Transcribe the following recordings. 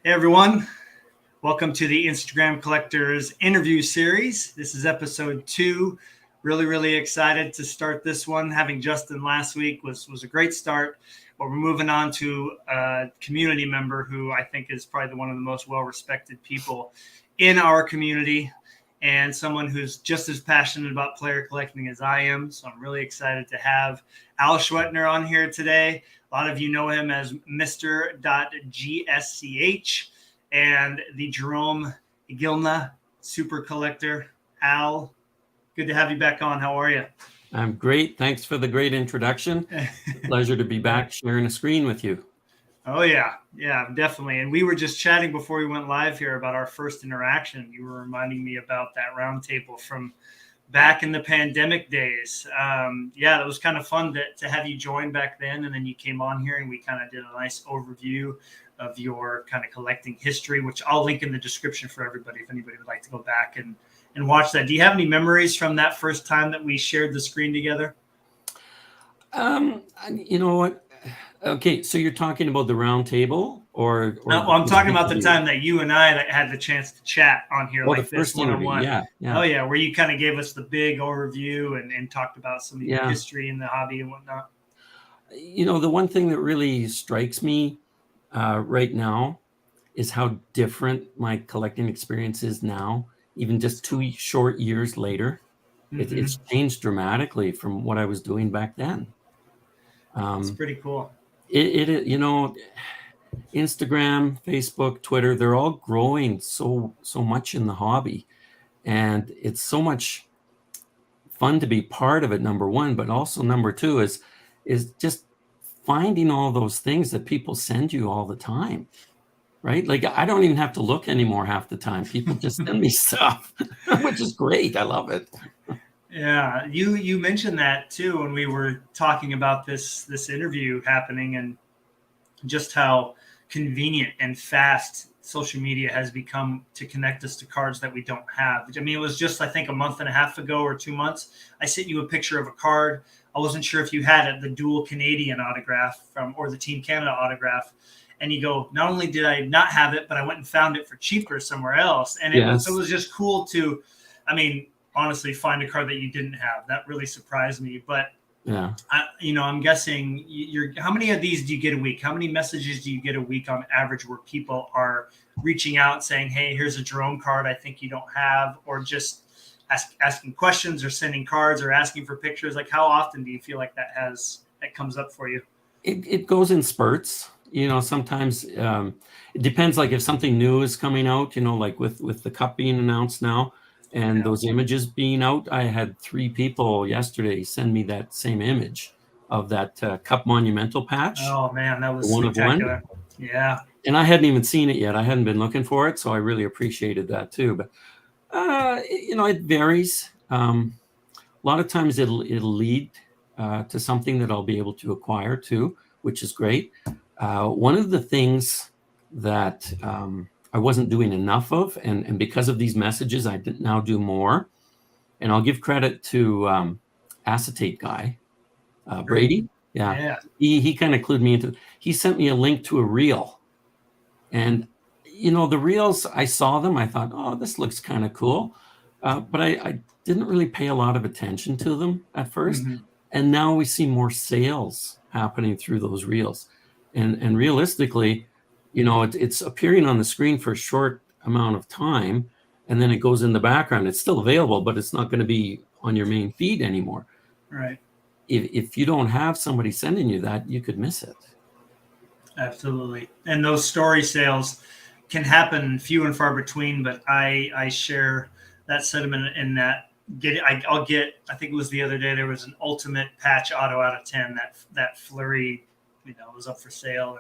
Hey everyone, welcome to the Instagram Collectors interview series. This is episode 2. Really excited to start this one. Having Justin last week was a great start, but we're moving on to a community member who I think is probably one of the most well-respected people in our community, and someone who's just as passionate about player collecting as I am. So I'm really excited to have Al Schwetner on here today. A lot of you know him as Mr.GSCH and the Jerome Igilna Super Collector. Al, good to have you back on. How are you? I'm great. Thanks for the great introduction. Pleasure to be back sharing a screen with you. Oh, yeah, definitely. And we were just chatting before we went live here about our first interaction. You were reminding me about that roundtable from back in the pandemic days. It was kind of fun to have you join back then. And then you came on here and we kind of did a nice overview of your kind of collecting history, which I'll link in the description for everybody if anybody would like to go back and watch that. Do you have any memories from that first time that we shared the screen together? You know what? Okay, so you're talking about the round table or no, I'm talking about the time that you and I had the chance to chat on here, like the first one-on-one. Yeah. Oh yeah, where you kind of gave us the big overview and talked about some of your history in the hobby and whatnot. You know, the one thing that really strikes me right now is how different my collecting experience is now, even just 2 short years later. Mm-hmm. It's changed dramatically from what I was doing back then. It's pretty cool. It you know, Instagram, Facebook, Twitter, they're all growing so much in the hobby, and it's so much fun to be part of it, number one, but also number two is just finding all those things that people send you all the time, right? Like I don't even have to look anymore half the time. People just send me stuff, which is great. I love it. Yeah, you mentioned that too when we were talking about this interview happening, and just how convenient and fast social media has become to connect us to cards that we don't have. I mean, it was just, I think, a month and a half ago or 2 months, I sent you a picture of a card. I wasn't sure if you had it, the dual Canadian autograph or the Team Canada autograph. And you go, not only did I not have it, but I went and found it for cheaper somewhere else. And it was just cool to, I mean, honestly, find a card that you didn't have. That really surprised me. But yeah, I'm guessing how many of these do you get a week? How many messages do you get a week on average where people are reaching out saying, hey, here's a Jerome card I think you don't have, or just asking questions or sending cards or asking for pictures? Like, how often do you feel like that comes up for you? It goes in spurts. You know, sometimes it depends. Like if something new is coming out, you know, like with the cup being announced now, and those images being out, I had 3 people yesterday send me that same image of that Cup Monumental patch. Oh man, that was spectacular. Yeah. And I hadn't even seen it yet. I hadn't been looking for it, so I really appreciated that too. But you know, it varies. A lot of times it'll lead to something that I'll be able to acquire too, which is great. One of the things that I wasn't doing enough of, and because of these messages, I now do more. And I'll give credit to Acetate Guy, Brady. Yeah. He kind of clued me into. He sent me a link to a reel, and you know the reels. I saw them. I thought, oh, this looks kind of cool, but I didn't really pay a lot of attention to them at first. Mm-hmm. And now we see more sales happening through those reels, and realistically, you know, it's appearing on the screen for a short amount of time, and then it goes in the background. It's still available, but it's not going to be on your main feed anymore. Right. If you don't have somebody sending you that, you could miss it. Absolutely. And those story sales can happen few and far between, but I share that sentiment in that I'll get, I think it was the other day, there was an ultimate patch auto out of 10 that Fleury, you know, was up for sale,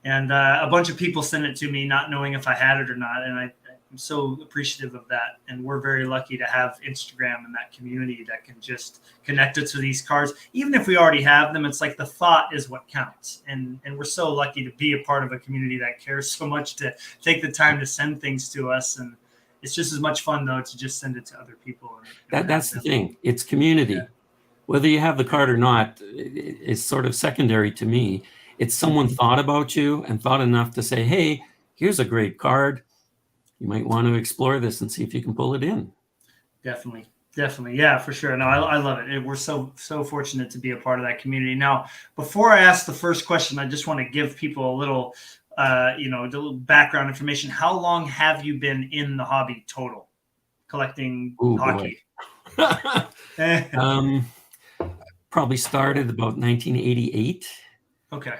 and a bunch of people sent it to me not knowing if I had it or not. And I'm so appreciative of that. And we're very lucky to have Instagram and that community that can just connect us to these cards. Even if we already have them, it's like the thought is what counts. And we're so lucky to be a part of a community that cares so much to take the time to send things to us. And it's just as much fun, though, to just send it to other people. That's the thing. It's community. Yeah. Whether you have the card or not is sort of secondary to me. It's someone thought about you and thought enough to say, hey, here's a great card. You might want to explore this and see if you can pull it in. Definitely. Definitely. Yeah, for sure. No, I love it. We're so fortunate to be a part of that community. Now, before I ask the first question, I just want to give people a little, a little background information. How long have you been in the hobby total, collecting hockey? Probably started about 1988. Okay.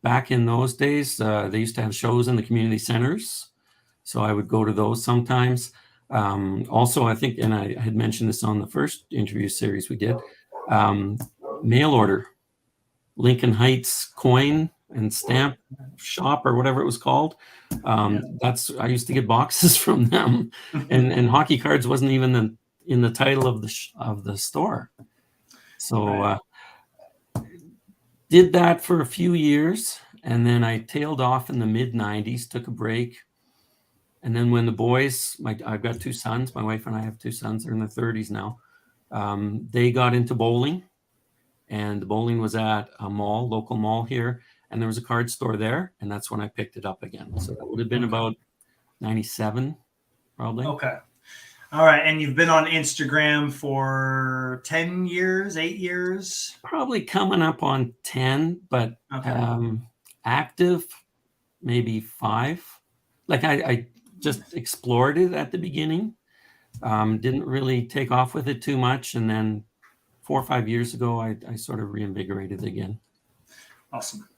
Back in those days, they used to have shows in the community centers. So I would go to those sometimes. Also, I think, and I had mentioned this on the first interview series we did, mail order, Lincoln Heights coin and stamp shop or whatever it was called. I used to get boxes from them, and hockey cards wasn't even in the title of the store. So did that for a few years, and then I tailed off in the mid 90s, took a break. And then when the boys, I've got two sons, my wife and I have two sons, they're in their 30s now. They got into bowling, and the bowling was at a mall, local mall here. And there was a card store there. And that's when I picked it up again. So that would have been about 97, probably. Okay. All right. And you've been on Instagram for 10 years, 8 years? Probably coming up on 10, but active, maybe 5. Like I just explored it at the beginning. Didn't really take off with it too much. And then 4 or 5 years ago, I sort of reinvigorated again. Awesome.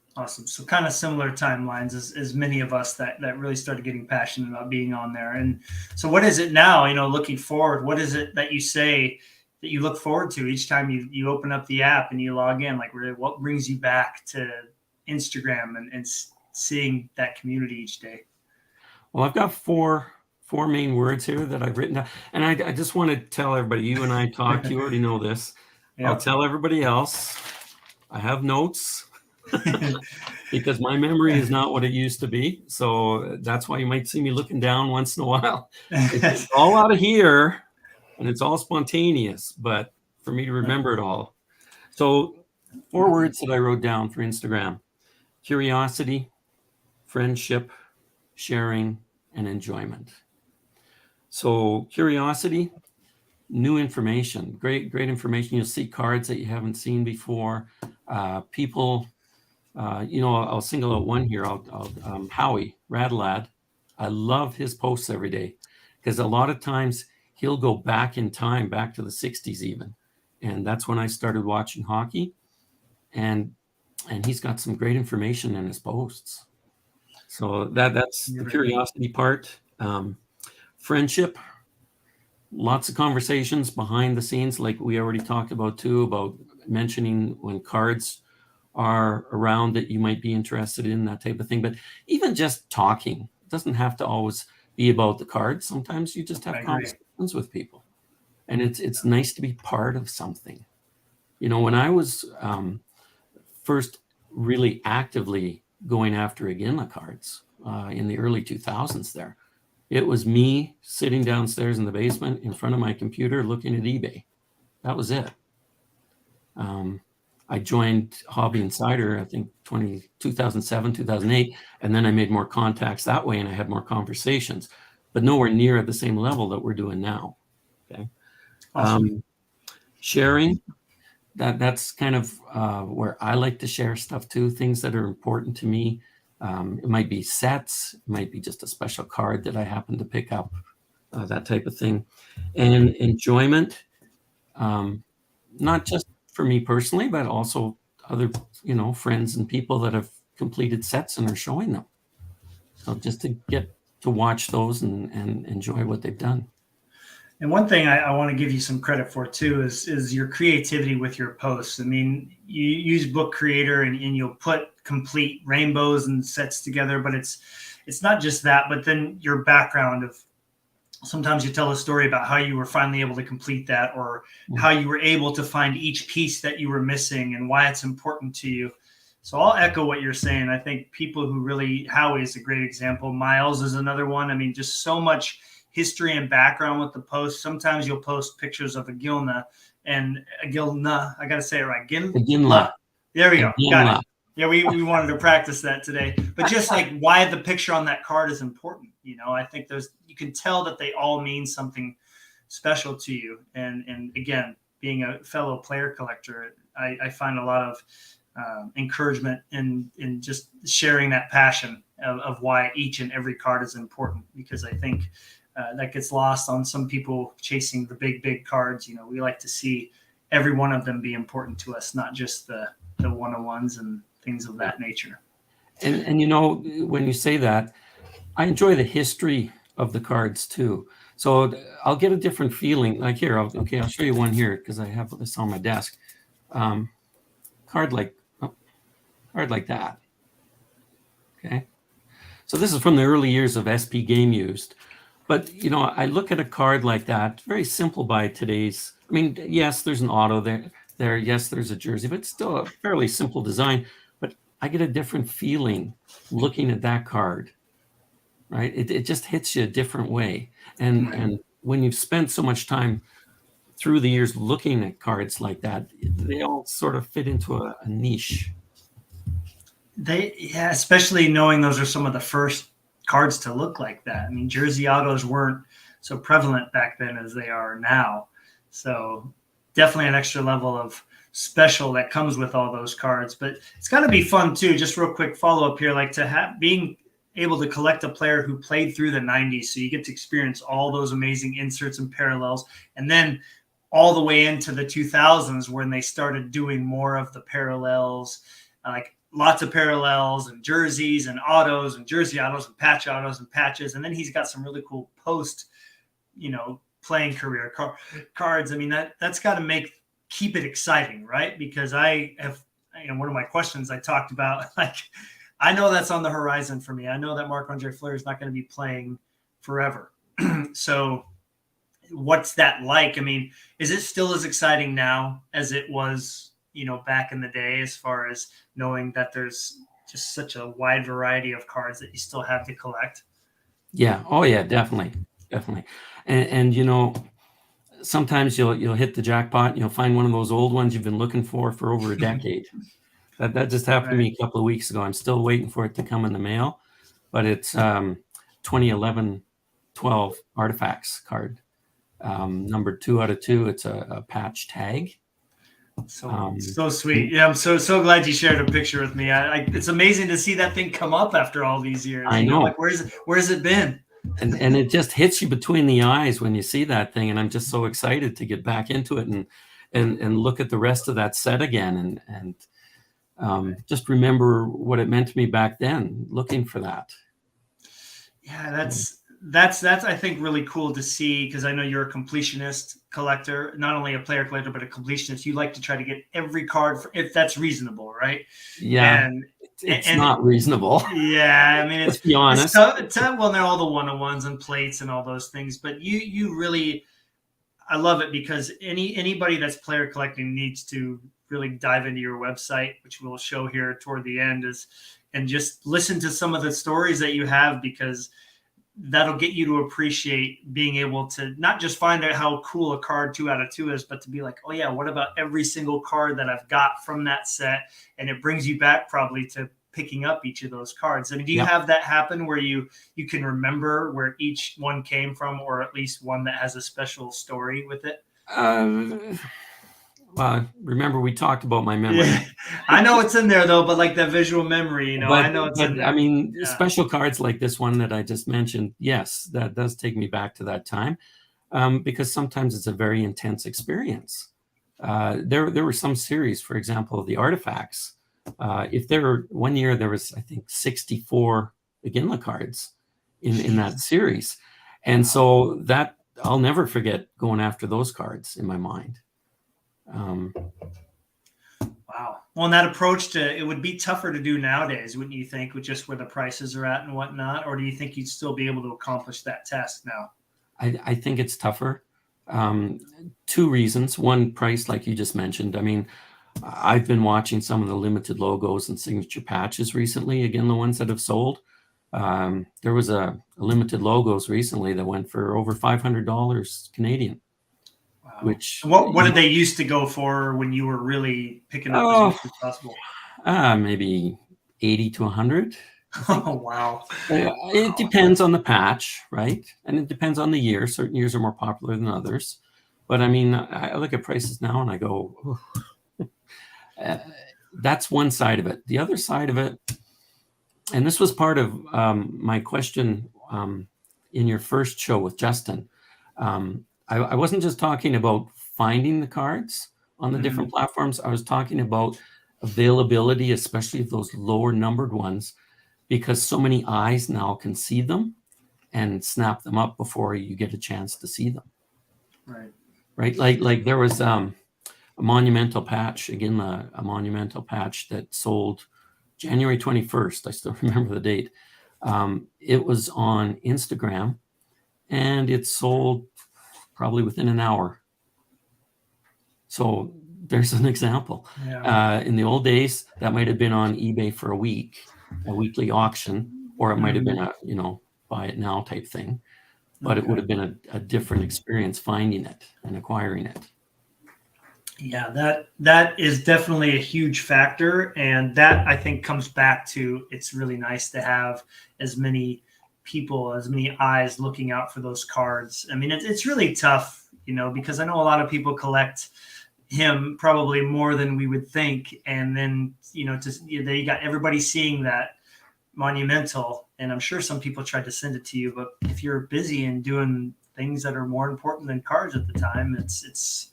So kind of similar timelines as many of us that really started getting passionate about being on there. And so what is it now, looking forward, what is it that you say that you look forward to each time you open up the app and you log in? Like, really, what brings you back to Instagram and seeing that community each day? Well, I've got four main words here that I've written down. And I just want to tell everybody, you and I talked, you already know this. Yep. I'll tell everybody else. I have notes because my memory is not what it used to be. So that's why you might see me looking down once in a while. It's all out of here and it's all spontaneous, but for me to remember it all. So 4 words that I wrote down for Instagram: curiosity, friendship, sharing, and enjoyment. So curiosity, new information, great information. You'll see cards that you haven't seen before. People, I'll single out one here. Howie Radlad. I love his posts every day because a lot of times he'll go back in time, back to the 60s even. And that's when I started watching hockey. And he's got some great information in his posts. So that's the curiosity part. Friendship, lots of conversations behind the scenes, like we already talked about too, about mentioning when cards are around that you might be interested in, that type of thing. But even just talking, it doesn't have to always be about the cards. Sometimes you just have conversations with people, and it's nice to be part of something. When I was first really actively going after Iginla cards in the early 2000s there, it was me sitting downstairs in the basement in front of my computer looking at eBay. That was it. I joined Hobby Insider, I think 2007, 2008, and then I made more contacts that way and I had more conversations, but nowhere near at the same level that we're doing now. Okay. Awesome. Sharing, that's kind of where I like to share stuff too, things that are important to me. It might be sets, it might be just a special card that I happen to pick up, that type of thing. And enjoyment, not just for me personally, but also other, friends and people that have completed sets and are showing them. So just to get to watch those and enjoy what they've done. And one thing I want to give you some credit for too is your creativity with your posts. I mean, you use Book Creator and you'll put complete rainbows and sets together, but it's not just that, but then your background of sometimes you tell a story about how you were finally able to complete that, or how you were able to find each piece that you were missing and why it's important to you. So I'll echo what you're saying. I think people who really, Howie is a great example. Miles is another one. I mean, just so much history and background with the post. Sometimes you'll post pictures of Iginla, I got to say it right. Iginla. There we go. Got it. Yeah, we wanted to practice that today. But just like why the picture on that card is important, I think you can tell that they all mean something special to you. And again, being a fellow player collector, I find a lot of encouragement in just sharing that passion of why each and every card is important, because I think that gets lost on some people chasing the big cards. We like to see every one of them be important to us, not just the one-on-ones and things of that nature. And when you say that, I enjoy the history of the cards too. So I'll get a different feeling. Like here, I'll show you one here because I have this on my desk. Card like that. Okay. So this is from the early years of SP Game Used. But, I look at a card like that, very simple by today's. I mean, yes, there's an auto there. Yes, there's a jersey, but it's still a fairly simple design. But I get a different feeling looking at that card, right? It just hits you a different way. And when you've spent so much time through the years looking at cards like that, they all sort of fit into a niche. Especially knowing those are some of the first cards to look like that. I mean, jersey autos weren't so prevalent back then as they are now. So definitely an extra level of special that comes with all those cards. But it's got to be fun too. Just real quick follow up here, like being able to collect a player who played through the 90s. So you get to experience all those amazing inserts and parallels. And then all the way into the 2000s when they started doing more of the parallels, like lots of parallels and jerseys and autos and jersey autos and patch autos and patches. And then he's got some really cool post, playing career cards. I mean, that's got to keep it exciting, right? Because I have, one of my questions I talked about, like, I know that's on the horizon for me. I know that Marc-Andre Fleury is not going to be playing forever. So what's that like? I mean, is it still as exciting now as it was, back in the day, as far as knowing that there's just such a wide variety of cards that you still have to collect? Yeah. Oh yeah, definitely. And sometimes you'll hit the jackpot and you'll find one of those old ones you've been looking for over a decade. That just happened to me a couple of weeks ago. I'm still waiting for it to come in the mail, but it's 2011-12 Artifacts card, number 2 out of 2. It's a patch tag. So sweet. Yeah, I'm so glad you shared a picture with me. It's amazing to see that thing come up after all these years. I know. Like, where's it been? And it just hits you between the eyes when you see that thing, and I'm just so excited to get back into it and look at the rest of that set again and just remember what it meant to me back then, looking for that. Yeah, that's I think really cool to see, because I know you're a completionist collector, not only a player collector but a completionist. You like to try to get every card if that's reasonable, right? Yeah, and it's not reasonable. Yeah, I mean, let's be honest. Well, they're all the one-on-ones and plates and all those things, but you really, I love it, because anybody that's player collecting needs to really dive into your website, which we'll show here toward the end, and just listen to some of the stories that you have, because that'll get you to appreciate being able to not just find out how cool a card 2 out of 2 is, but to be like, oh yeah, what about every single card that I've got from that set? And it brings you back probably to picking up each of those cards. I mean, do you have that happen where you can remember where each one came from, or at least one that has a special story with it? Remember we talked about my memory. Yeah. I know it's in there though, but like that visual memory, I know it's in there. I mean, special cards like this one that I just mentioned, yes, that does take me back to that time, because sometimes it's a very intense experience. There were some series, for example, the Artifacts. One year there was, I think, 64 Iginla cards in that series, and so that I'll never forget going after those cards in my mind. Wow. Well, and that approach it would be tougher to do nowadays, wouldn't you think, with just where the prices are at and whatnot? Or do you think you'd still be able to accomplish that task now? I think it's tougher. 2 reasons. One, price, like you just mentioned. I mean, I've been watching some of the limited logos and signature patches recently. Again, the ones that have sold. There was a limited logos recently that went for over $500 Canadian. Which what did they used to go for when you were really picking up as much as possible? Maybe 80 to 100. Oh, wow. It depends on the patch, right? And it depends on the year. Certain years are more popular than others. But I mean, I look at prices now and I go, that's one side of it. The other side of it, and this was part of my question in your first show with Justin. I wasn't just talking about finding the cards on the different platforms. I was talking about availability, especially of those lower numbered ones, because so many eyes now can see them and snap them up before you get a chance to see them. Right. Like there was a monumental patch, again, a monumental patch that sold January 21st. I still remember the date. It was on Instagram and it sold probably within an hour. So there's an example. Yeah. In the old days, that might have been on eBay for a week, a weekly auction, or it might have been a, buy it now type thing, but it would have been a different experience finding it and acquiring it. Yeah, that is definitely a huge factor. And that, I think, comes back to, it's really nice to have as many people, as many eyes looking out for those cards. I mean, it's really tough, because I know a lot of people collect him probably more than we would think. And then, there you got everybody seeing that monumental. And I'm sure some people tried to send it to you, but if you're busy and doing things that are more important than cards at the time, it's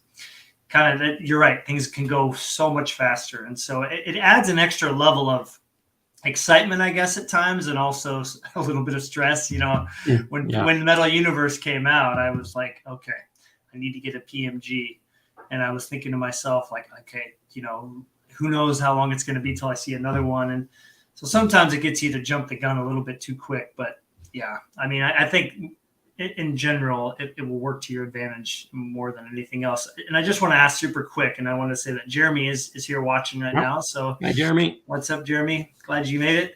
kind of, you're right. Things can go so much faster. And so it adds an extra level of excitement, I guess, at times, and also a little bit of stress. When Metal Universe came out, I was like, okay, I need to get a PMG. And I was thinking to myself, like, okay, who knows how long it's going to be till I see another one. And so sometimes it gets you to jump the gun a little bit too quick. But yeah, I mean, I think in general, it will work to your advantage more than anything else. And I just want to ask super quick, and I want to say that Jeremy is here watching right now. So hi, Jeremy. What's up, Jeremy? Glad you made it.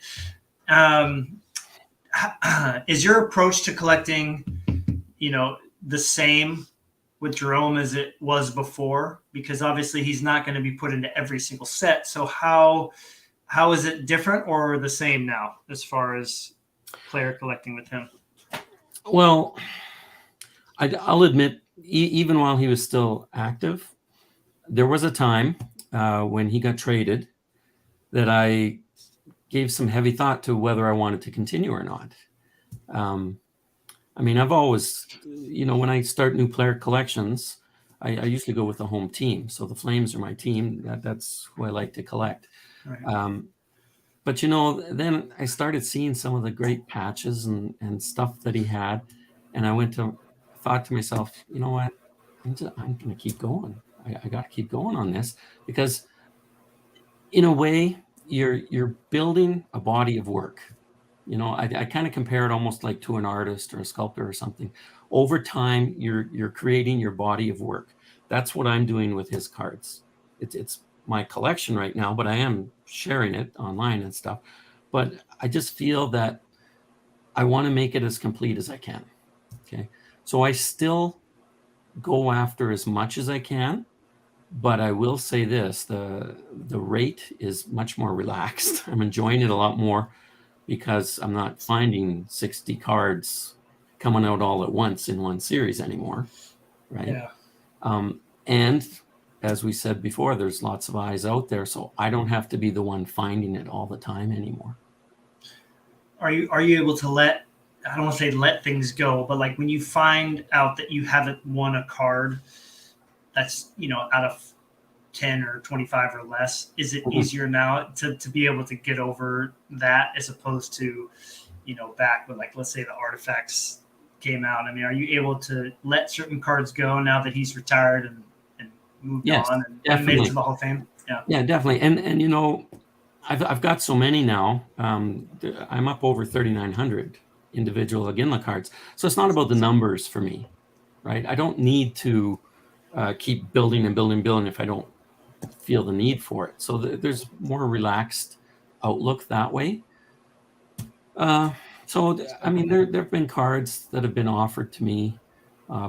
Is your approach to collecting, the same with Jerome as it was before? Because obviously he's not going to be put into every single set. So how is it different or the same now as far as player collecting with him? Well, I'll admit, even while he was still active, there was a time when he got traded that I gave some heavy thought to whether I wanted to continue or not. I mean, I've always, when I start new player collections, I usually go with the home team. So the Flames are my team. That's who I like to collect. Right. But, then I started seeing some of the great patches and stuff that he had. And I thought to myself, you know what, I'm going to keep going. I got to keep going on this because in a way you're building a body of work. I kind of compare it almost like to an artist or a sculptor or something. Over time, you're creating your body of work. That's what I'm doing with his cards. It's my collection right now, but I am sharing it online and stuff. But I just feel that I want to make it as complete as I can. Okay. So I still go after as much as I can, but I will say this, the rate is much more relaxed. I'm enjoying it a lot more because I'm not finding 60 cards coming out all at once in one series anymore. Right. Yeah. And as we said before, there's lots of eyes out there, so I don't have to be the one finding it all the time anymore. Are you able to I don't want to say let things go, but like when you find out that you haven't won a card that's, out of 10 or 25 or less, is it easier now to be able to get over that as opposed to, back when, like, let's say the Artifacts came out? I mean, are you able to let certain cards go now that he's retired and moved on and made it to the Hall of Fame? Yeah, definitely. And I've got so many now. I'm up over 3,900 individual Iginla cards. So it's not about the numbers for me, right? I don't need to keep building and building if I don't feel the need for it. So there's more relaxed outlook that way. So, I mean, there have been cards that have been offered to me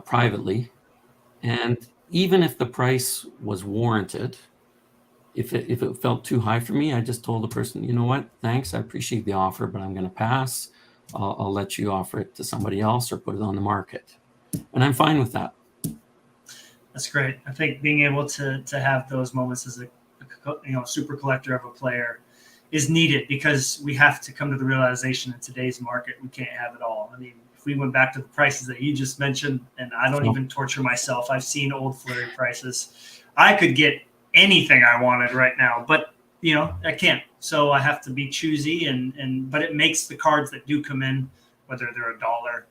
privately. And even if the price was warranted, if it felt too high for me, I just told the person, you know what, thanks, I appreciate the offer, but I'm going to pass. I'll let you offer it to somebody else or put it on the market, and I'm fine with that. That's great. I think being able to have those moments as a super collector of a player is needed, because we have to come to the realization in today's market we can't have it all. I mean, if we went back to the prices that you just mentioned, and I don't even torture myself, I've seen old Fleury prices. I could get anything I wanted right now, but I can't. So I have to be choosy, but it makes the cards that do come in, whether they're $1 or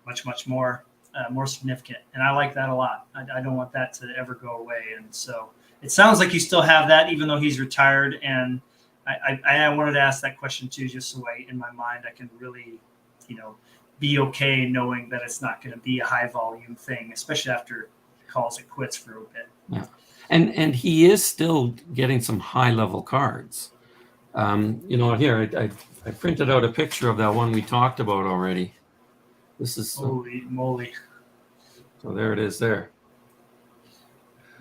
much more, more significant. And I like that a lot. I don't want that to ever go away. And so it sounds like you still have that, even though he's retired. And I wanted to ask that question too, just so in my mind, I can really, be okay knowing that it's not going to be a high volume thing, especially after he calls it quits for a bit. Yeah. And he is still getting some high level cards. Here, I printed out a picture of that one we talked about already. This is holy moly. So there it is there.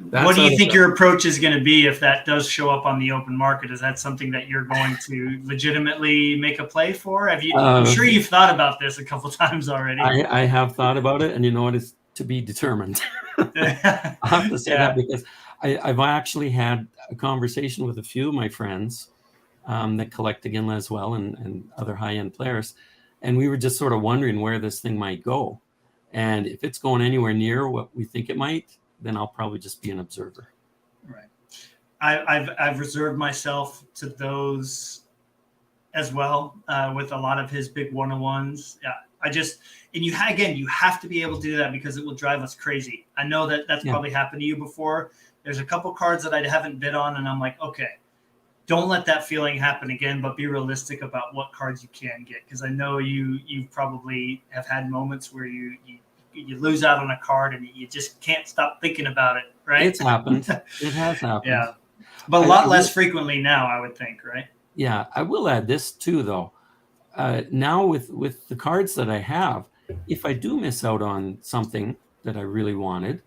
What do you think your approach is going to be if that does show up on the open market? Is that something that you're going to legitimately make a play for? I'm sure you've thought about this a couple times already. I have thought about it, and it's to be determined. I have to say that because I've actually had a conversation with a few of my friends that collect Iginla as well, and other high-end players, and we were just sort of wondering where this thing might go. And if it's going anywhere near what we think it might, then I'll probably just be an observer. Right. I've reserved myself to those as well, with a lot of his big one-on-ones. Yeah, you have to be able to do that, because it will drive us crazy. I know that's probably happened to you before. There's a couple cards that I haven't bid on, and I'm like, okay, don't let that feeling happen again, but be realistic about what cards you can get. Because I know you probably have had moments where you lose out on a card and you just can't stop thinking about it, right? It's happened. It has happened. Yeah. But a lot less frequently now, I would think, right? Yeah. I will add this too, though. Now with the cards that I have, if I do miss out on something that I really wanted,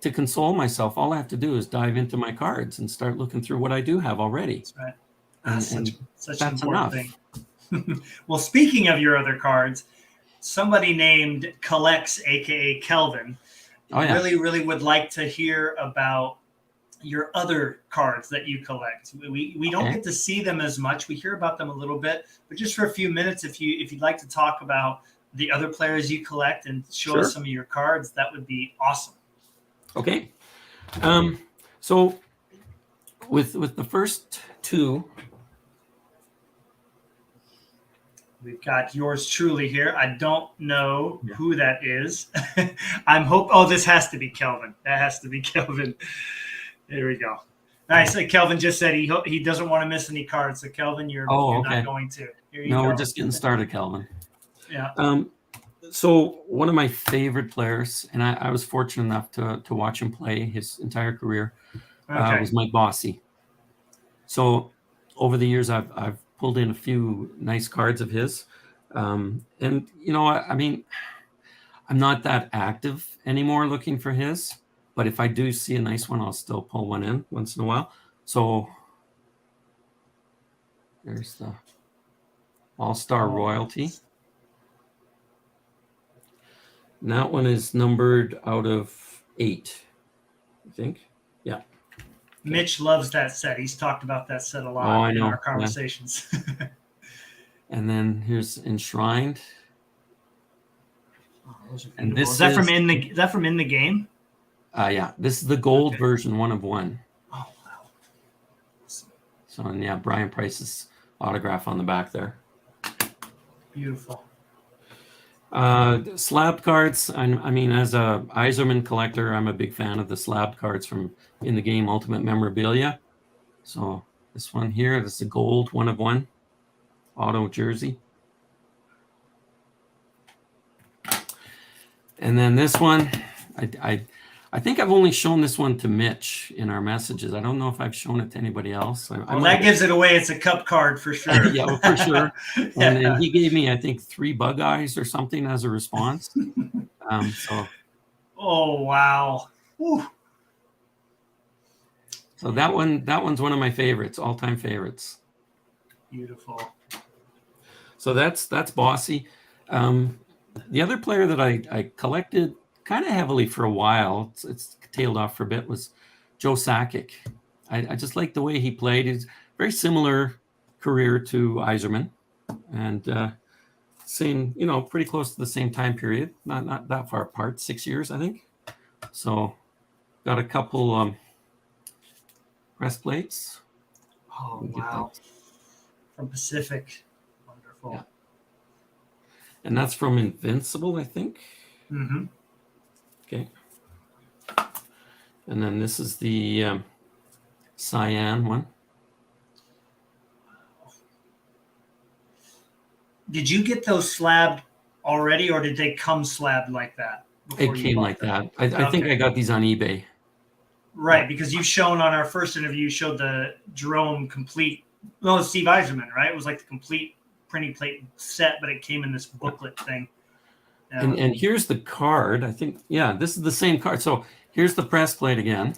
to console myself, all I have to do is dive into my cards and start looking through what I do have already. That's right. And such that's an important enough. thing. Well, speaking of your other cards, somebody named Collects, aka Kelvin, really would like to hear about your other cards that you collect. We don't get to see them as much. We hear about them a little bit, but just for a few minutes, if you'd like to talk about the other players you collect and show us some of your cards, that would be awesome. Okay. So with the first two, we've got yours truly here. I don't know who that is. I'm Oh, this has to be Kelvin. That has to be Kelvin. There we go. Nice. Kelvin just said he doesn't want to miss any cards. So Kelvin, you're not going to. Here you go. We're just getting started, Kelvin. Yeah. So one of my favorite players, and I was fortunate enough to watch him play his entire career, was Mike Bossy. So over the years, I've pulled in a few nice cards of his. And, I mean, I'm not that active anymore looking for his, but if I do see a nice one, I'll still pull one in once in a while. So there's the All-Star Royalty. And that one is numbered out of 8, I think. Yeah. Mitch loves that set. He's talked about that set a lot in our conversations. Yeah. And then here's Enshrined. And this is that from in the game? Yeah. This is the gold version, 1 of 1. Oh wow. So and Brian Price's autograph on the back there. Beautiful. Slabbed cards. I mean, as a Yzerman collector, I'm a big fan of the slabbed cards from In the Game Ultimate Memorabilia. So this one here, this is a gold 1 of 1 auto jersey. And then this one, I think I've only shown this one to Mitch in our messages. I don't know if I've shown it to anybody else. That gives it away. It's a cup card for sure. Yeah, for sure. And he gave me, I think, 3 bug eyes or something as a response. Oh, wow. Whew. So that one's one of my favorites, all-time favorites. Beautiful. So that's Bossy. The other player that I collected kind of heavily for a while, it's tailed off for a bit, was Joe Sakic. I just like the way he played. He's very similar career to Yzerman, and same, pretty close to the same time period. Not that far apart, 6 years, I think. So got a couple breastplates. Oh, Get wow. that. From Pacific. Wonderful. Yeah. And that's from Invincible, I think. Mm-hmm. Okay. And then this is the cyan one. Did you get those slabbed already, or did they come slabbed like that? It came like that. I think Okay. I got these on eBay. Right, because you've shown on our first interview, you showed the Jerome complete. No, Steve Yzerman, right? It was like the complete printing plate set, but it came in this booklet thing. And here's the card. I think, yeah, this is the same card. So here's the press plate again.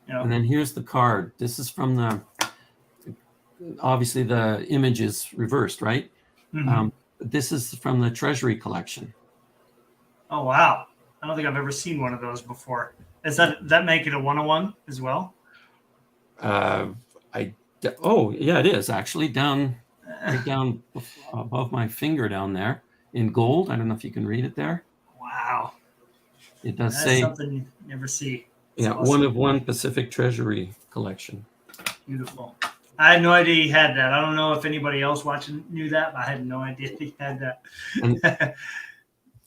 And then here's the card. This is from obviously the image is reversed, right? Mhm. This is from the Treasury collection. Oh, wow. I don't think I've ever seen one of those before. That make it a 101 as well? Oh, yeah, it is actually right down above my finger down there in gold. I don't know if you can read it there. Wow. It does That's say, something you never see. It's yeah, awesome. 1 of 1 Pacific Treasury collection. Beautiful. I had no idea he had that. I don't know if anybody else watching knew that, but I had no idea he had that. And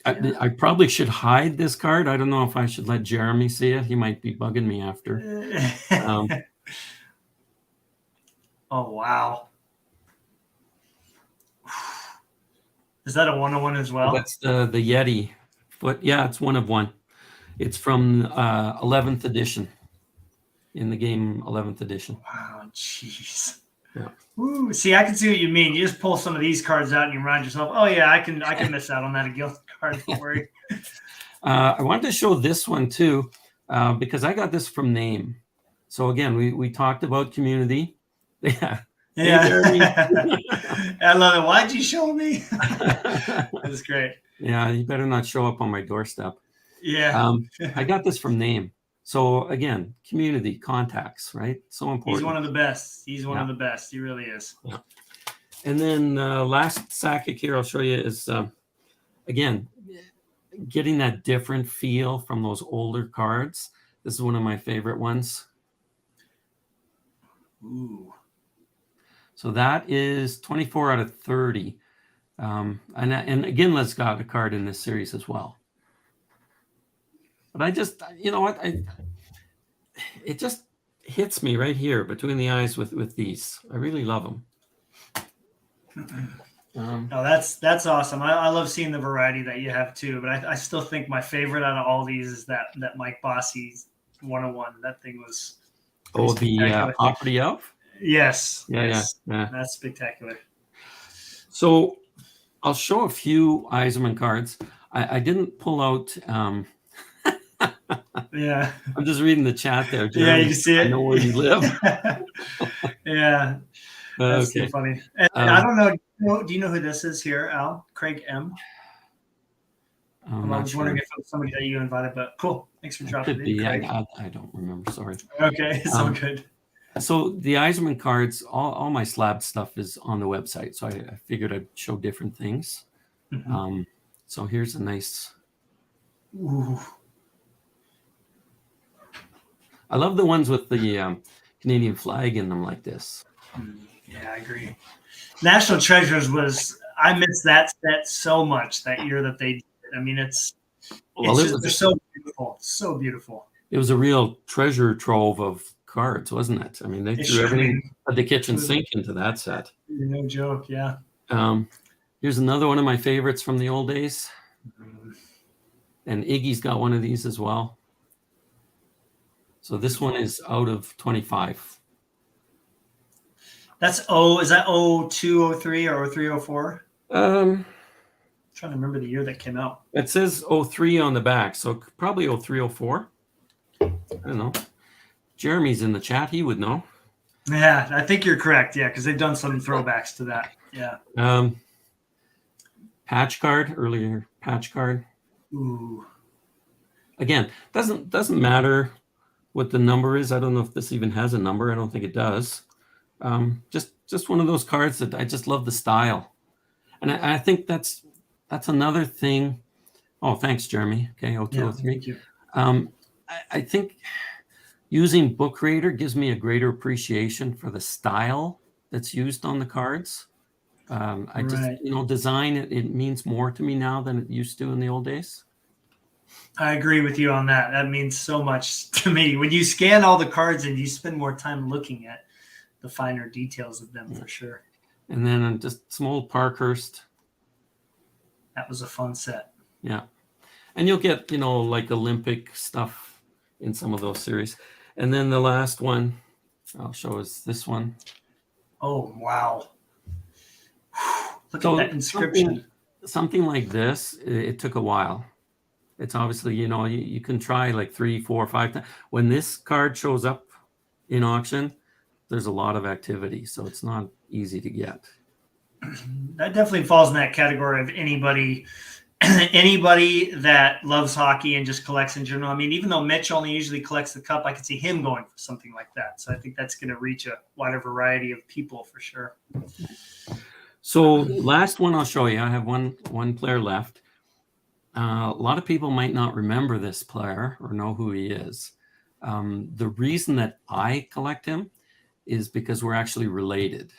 I probably should hide this card. I don't know if I should let Jeremy see it. He might be bugging me after. Oh, wow. Is that a 101 as well? That's the Yeti foot. Yeah, it's 1 of 1. It's from 11th edition. In the game 11th edition. Wow, jeez. Yeah. Ooh, see, I can see what you mean. You just pull some of these cards out and you remind yourself, oh yeah, I can miss out on that Gildan card. Don't worry. I wanted to show this one too, because I got this from Name. So again, we talked about community. Yeah. Yeah. I love it. Why'd you show me? That's great. Yeah, you better not show up on my doorstep. Yeah. I got this from Name. So again, community contacts, right? So important. He's one of the best. He's one of the best. He really is. Yeah. And then last Sakic here I'll show you is, again, getting that different feel from those older cards. This is one of my favorite ones. Ooh. So that is 24 out of 30. And Iginla's got a card in this series as well. But I just, you know what? It just hits me right here between the eyes with these. I really love them. No, that's awesome. I love seeing the variety that you have too. But I still think my favorite out of all these is that Mike Bossy 101. That thing was. Oh, the Property of? Yes. Yeah, yes. yeah. That's spectacular. So I'll show a few Yzerman cards. I didn't pull out. Yeah. I'm just reading the chat there, Jeremy. Yeah, you can see it. I know where you live. Yeah. That's Okay. so funny. And I don't know. Do you know who this is here, Al? Craig M. I was wondering if it was somebody that you invited, but cool. Thanks for dropping Could in, be. Craig. I don't remember. Sorry. Okay, it's all good. So the Yzerman cards, all my slab stuff is on the website. So I figured I'd show different things. Mm-hmm. So here's a nice. Ooh. I love the ones with the Canadian flag in them like this. Yeah, I agree. National Treasures I missed that set so much that year that they did. I mean, they're so beautiful. So beautiful. It was a real treasure trove of cards, wasn't it? I mean, they threw everything at the kitchen sink into that set. No joke, yeah. Here's another one of my favorites from the old days. And Iggy's got one of these as well. So this one is out of 25. Is that 02, 03, or 03, 04? I'm trying to remember the year that came out. It says 03 on the back, so probably 03, 04. I don't know. Jeremy's in the chat. He would know. Yeah, I think you're correct. Yeah, because they've done some throwbacks to that. Yeah. Patch card, earlier patch card. Ooh. Again, doesn't matter what the number is. I don't know if this even has a number. I don't think it does. Just one of those cards that I just love the style. And I think that's another thing. Oh, thanks, Jeremy. Okay, 0203. Thank you. I think using Book Creator gives me a greater appreciation for the style that's used on the cards. I just, Right. design, it means more to me now than it used to in the old days. I agree with you on that. That means so much to me. When you scan all the cards and you spend more time looking at the finer details of them, for sure. And then just some old Parkhurst. That was a fun set. Yeah. And you'll get, like Olympic stuff in some of those series. And then the last one I'll show is this one. Oh, wow. Look at that inscription. Something like this, it took a while. It's obviously, you can try like 3, 4, 5 times. When this card shows up in auction, there's a lot of activity. So it's not easy to get. That definitely falls in that category of anybody that loves hockey and just collects in general. I mean, even though Mitch only usually collects the cup, I could see him going for something like that. So I think that's going to reach a wider variety of people for sure. So last one I'll show you. I have one player left. A lot of people might not remember this player or know who he is. The reason that I collect him is because we're actually related.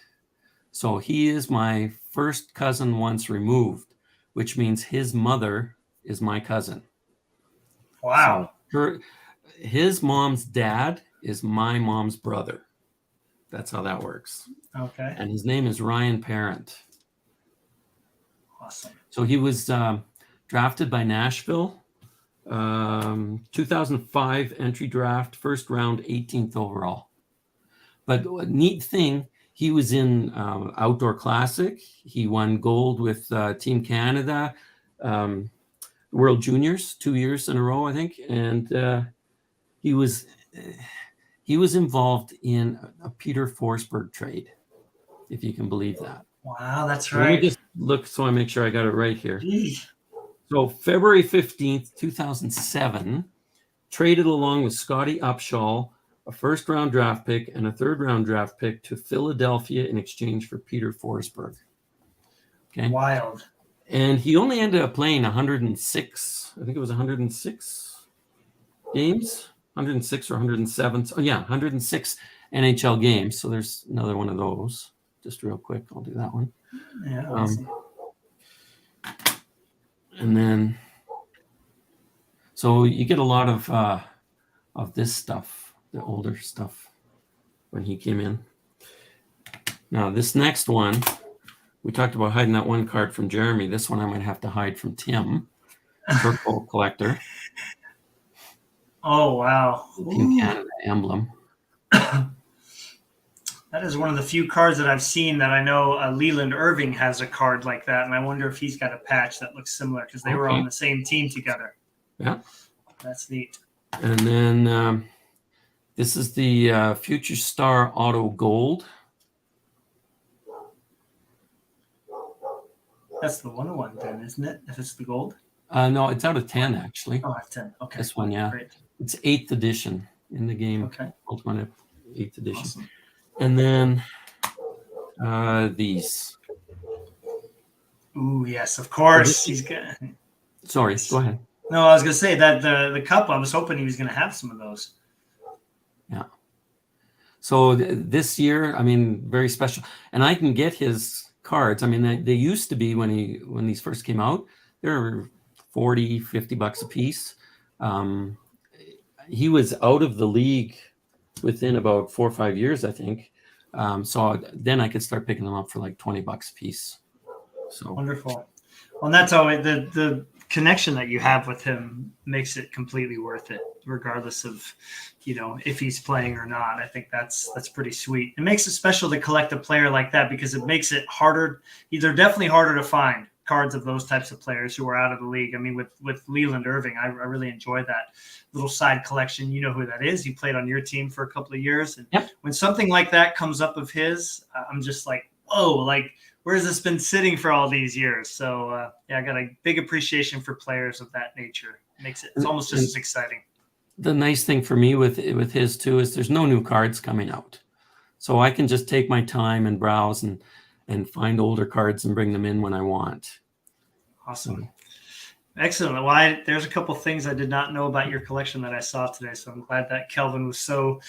So he is my first cousin once removed, which means his mother is my cousin. Wow. So his mom's dad is my mom's brother. That's how that works. Okay. And his name is Ryan Parent. Awesome. So he was drafted by Nashville, 2005 entry draft, first round, 18th overall. But a neat thing, he was in Outdoor Classic. He won gold with Team Canada, World Juniors 2 years in a row, I think. And he was involved in a Peter Forsberg trade, if you can believe that. Wow, that's Let right. me just look so I make sure I got it right here. Jeez. So February 15th, 2007, traded along with Scotty Upshall, a first-round draft pick and a third-round draft pick to Philadelphia in exchange for Peter Forsberg. Okay. Wild. And he only ended up playing 106. I think it was 106 games, 106 or 107. Oh, yeah, 106 NHL games. So there's another one of those. Just real quick, I'll do that one. Yeah. Awesome. And then, so you get a lot of this stuff, the older stuff, when he came in. Now, this next one, we talked about hiding that one card from Jeremy. This one I might have to hide from Tim, Purple Collector. Oh, wow. Team Canada emblem. That is one of the few cards that I've seen that I know Leland Irving has a card like that. And I wonder if he's got a patch that looks similar because they were on the same team together. Yeah. That's neat. And then this is the Future Star Auto Gold. That's the 101 then, isn't it? If it's the gold? No, it's out of 10, actually. Oh, F10. Okay. This one, yeah. Great. It's 8th edition in the game. Okay. Ultimate 8th edition. Awesome. And then these. Ooh, yes, of course. He's good. Sorry, go ahead. No, I was going to say that the cup, I was hoping he was going to have some of those. Yeah. So this year, I mean, very special. And I can get his cards. I mean, they used to be when these first came out, they were $40, $50 a piece. He was out of the league within about 4 or 5 years, I think. So then I could start picking them up for like $20 a piece. So wonderful. Well, and that's always the connection that you have with him makes it completely worth it, regardless of, if he's playing or not. I think that's pretty sweet. It makes it special to collect a player like that because it makes it harder. They're definitely harder to find cards of those types of players who are out of the league. I mean, with Leland Irving, I really enjoy that little side collection. You know who that is. He played on your team for a couple of years. And Yep. when something like that comes up of his, I'm just like, whoa, like, where's this been sitting for all these years? So, yeah, I got a big appreciation for players of that nature. It's almost just as exciting. The nice thing for me with his too is there's no new cards coming out. So I can just take my time and browse and find older cards and bring them in when I want. Awesome. Excellent. Well, there's a couple things I did not know about your collection that I saw today. So I'm glad that Kelvin was so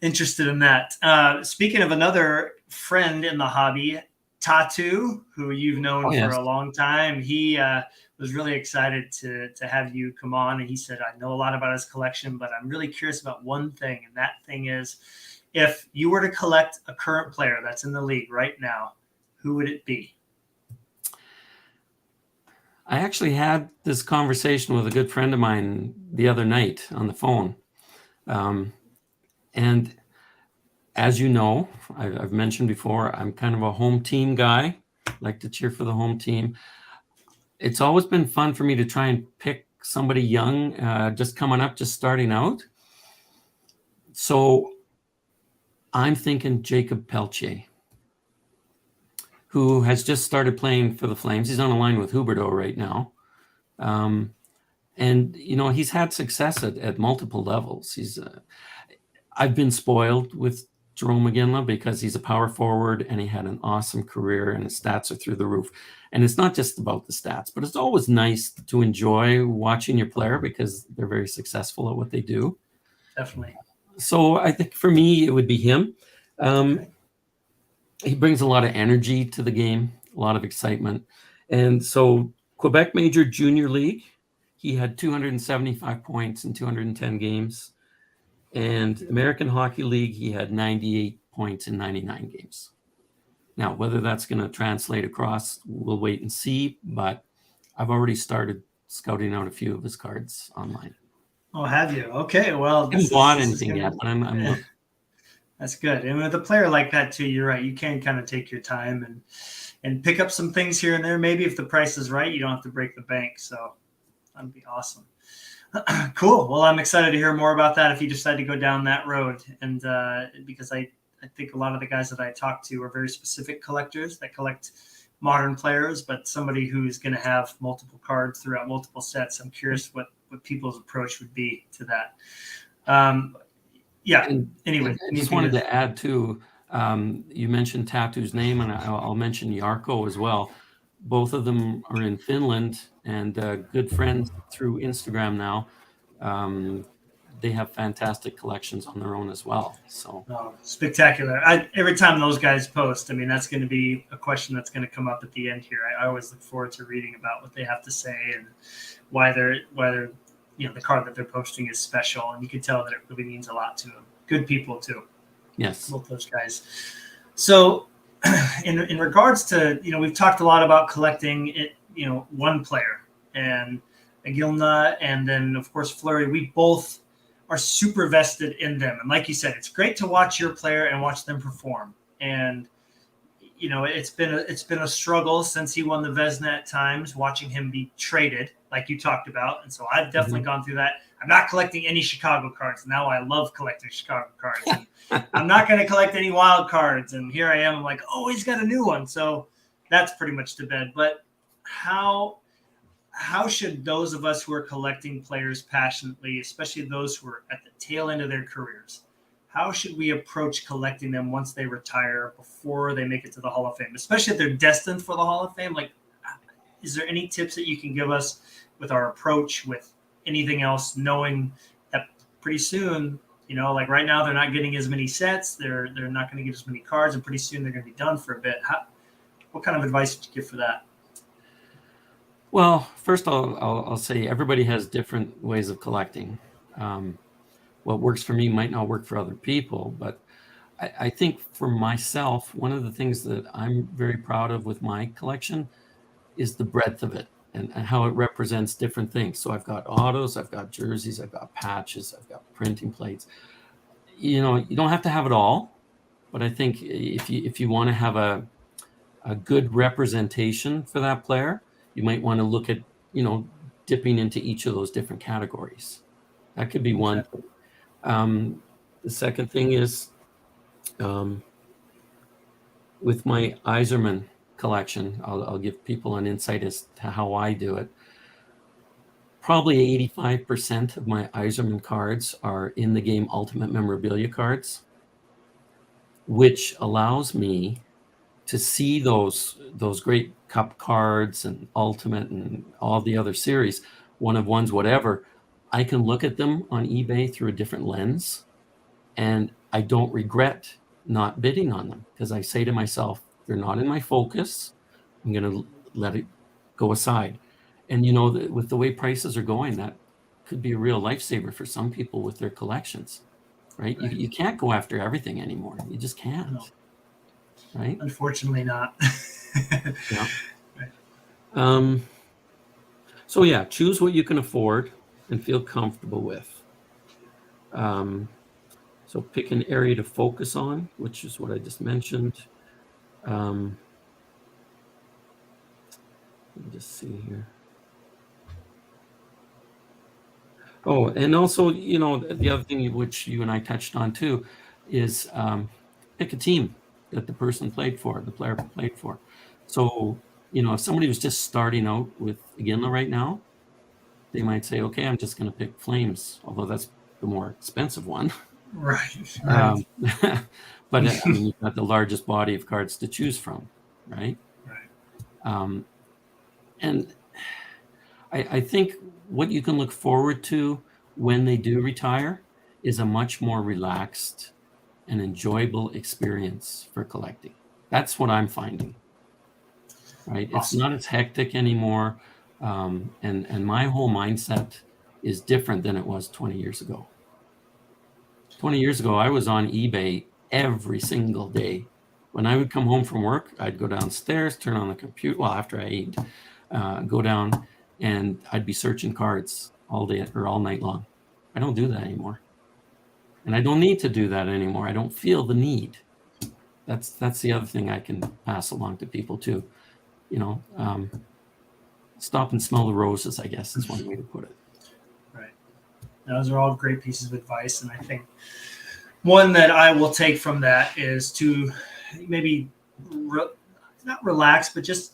interested in that. Speaking of another friend in the hobby, Tatu, who you've known for a long time, he was really excited to have you come on. And he said, I know a lot about his collection, but I'm really curious about one thing. And that thing is, if you were to collect a current player that's in the league right now, who would it be? I actually had this conversation with a good friend of mine the other night on the phone. And as you know, I've mentioned before, I'm kind of a home team guy. I like to cheer for the home team. It's always been fun for me to try and pick somebody young, just coming up, just starting out. So I'm thinking Jacob Pelche, who has just started playing for the Flames. He's on a line with Huberdeau right now. And, you know, he's had success at multiple levels. I've been spoiled with Jerome McGinley because he's a power forward and he had an awesome career and his stats are through the roof. And it's not just about the stats, but it's always nice to enjoy watching your player because they're very successful at what they do. Definitely. So I think for me, it would be him. He brings a lot of energy to the game, a lot of excitement. And so Quebec Major Junior League, he had 275 points in 210 games. And American Hockey League, he had 98 points in 99 games. Now, whether that's going to translate across, we'll wait and see. But I've already started scouting out a few of his cards online. Oh, have you? Okay, well. I haven't bought anything yet, but I'm looking. That's good. And with a player like that too, you're right. You can kind of take your time and pick up some things here and there. Maybe if the price is right, you don't have to break the bank. So that'd be awesome. Cool. Well, I'm excited to hear more about that if you decide to go down that road. And because I think a lot of the guys that I talk to are very specific collectors that collect modern players, but somebody who's going to have multiple cards throughout multiple sets. I'm curious what people's approach would be to that. Yeah. Anyway, I just wanted to add too, you mentioned Tatu's name, and I'll mention Jarkko as well. Both of them are in Finland and good friends through Instagram now. They have fantastic collections on their own as well. So spectacular. Every time those guys post, I mean, that's going to be a question that's going to come up at the end here. I always look forward to reading about what they have to say and why they're the card that they're posting is special, and you can tell that it really means a lot to them. Good people too. Yes, both those guys. So, in regards to we've talked a lot about collecting it. One player and Agilna, and then of course Fleury. We both are super vested in them, and like you said, it's great to watch your player and watch them perform. And it's been a struggle since he won the Vezina at times, watching him be traded, like you talked about. And so I've definitely gone through that. I'm not collecting any Chicago cards. Now I love collecting Chicago cards. And I'm not going to collect any wild cards. And here I am. I'm like, oh, he's got a new one. So that's pretty much to bed. But how should those of us who are collecting players passionately, especially those who are at the tail end of their careers, how should we approach collecting them once they retire, before they make it to the Hall of Fame, especially if they're destined for the Hall of Fame? Like, is there any tips that you can give us with our approach, with anything else, knowing that pretty soon, like right now, they're not getting as many sets, they're not going to get as many cards, and pretty soon they're going to be done for a bit. What kind of advice would you give for that? Well, first I'll say everybody has different ways of collecting. What works for me might not work for other people, but I think for myself, one of the things that I'm very proud of with my collection is the breadth of it and how it represents different things. So I've got autos, I've got jerseys, I've got patches, I've got printing plates. You don't have to have it all, but I think if you want to have a good representation for that player, you might want to look at, dipping into each of those different categories. That could be one thing. The second thing is, with my Iserman collection, I'll give people an insight as to how I do it. Probably 85% of my Iserman cards are in the game Ultimate Memorabilia cards, which allows me to see those great Cup cards and Ultimate and all the other series, one of ones, whatever. I can look at them on eBay through a different lens, and I don't regret not bidding on them, because I say to myself, they're not in my focus. I'm going to let it go aside. And with the way prices are going, that could be a real lifesaver for some people with their collections, right? You can't go after everything anymore. You just can't. No. Right? Unfortunately not. Yeah. Right. So yeah, choose what you can afford and feel comfortable with. So pick an area to focus on, which is what I just mentioned. Let me just see here. Oh, and also, the other thing which you and I touched on too is pick a team that the player played for. So, if somebody was just starting out with Iginla right now, they might say, okay, I'm just going to pick Flames, although that's the more expensive one. Right. But you've got the largest body of cards to choose from, right? Right. And I think what you can look forward to when they do retire is a much more relaxed and enjoyable experience for collecting. That's what I'm finding, right? Awesome. It's not as hectic anymore. And my whole mindset is different than it was 20 years ago. 20 years ago, I was on eBay every single day. When I would come home from work, I'd go downstairs, turn on the computer, well, after I ate, go down, and I'd be searching cards all day or all night long. I don't do that anymore. And I don't need to do that anymore. I don't feel the need. That's the other thing I can pass along to people too. Stop and smell the roses, I guess is one way to put it. Right. Those are all great pieces of advice. And I think one that I will take from that is to maybe not relax, but just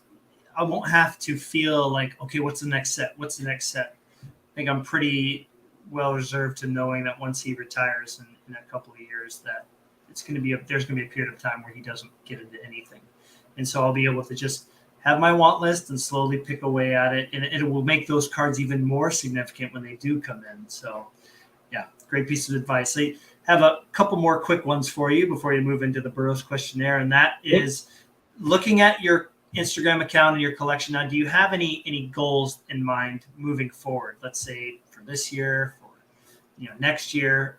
I won't have to feel like, okay, what's the next set? What's the next set? I think I'm pretty well reserved to knowing that once he retires in a couple of years, that there's going to be a period of time where he doesn't get into anything. And so I'll be able to just have my want list and slowly pick away at it. And it will make those cards even more significant when they do come in. So yeah, great piece of advice. I have a couple more quick ones for you before you move into the Burroughs questionnaire. And that is looking at your Instagram account and your collection now, do you have any goals in mind moving forward? Let's say for this year, for next year,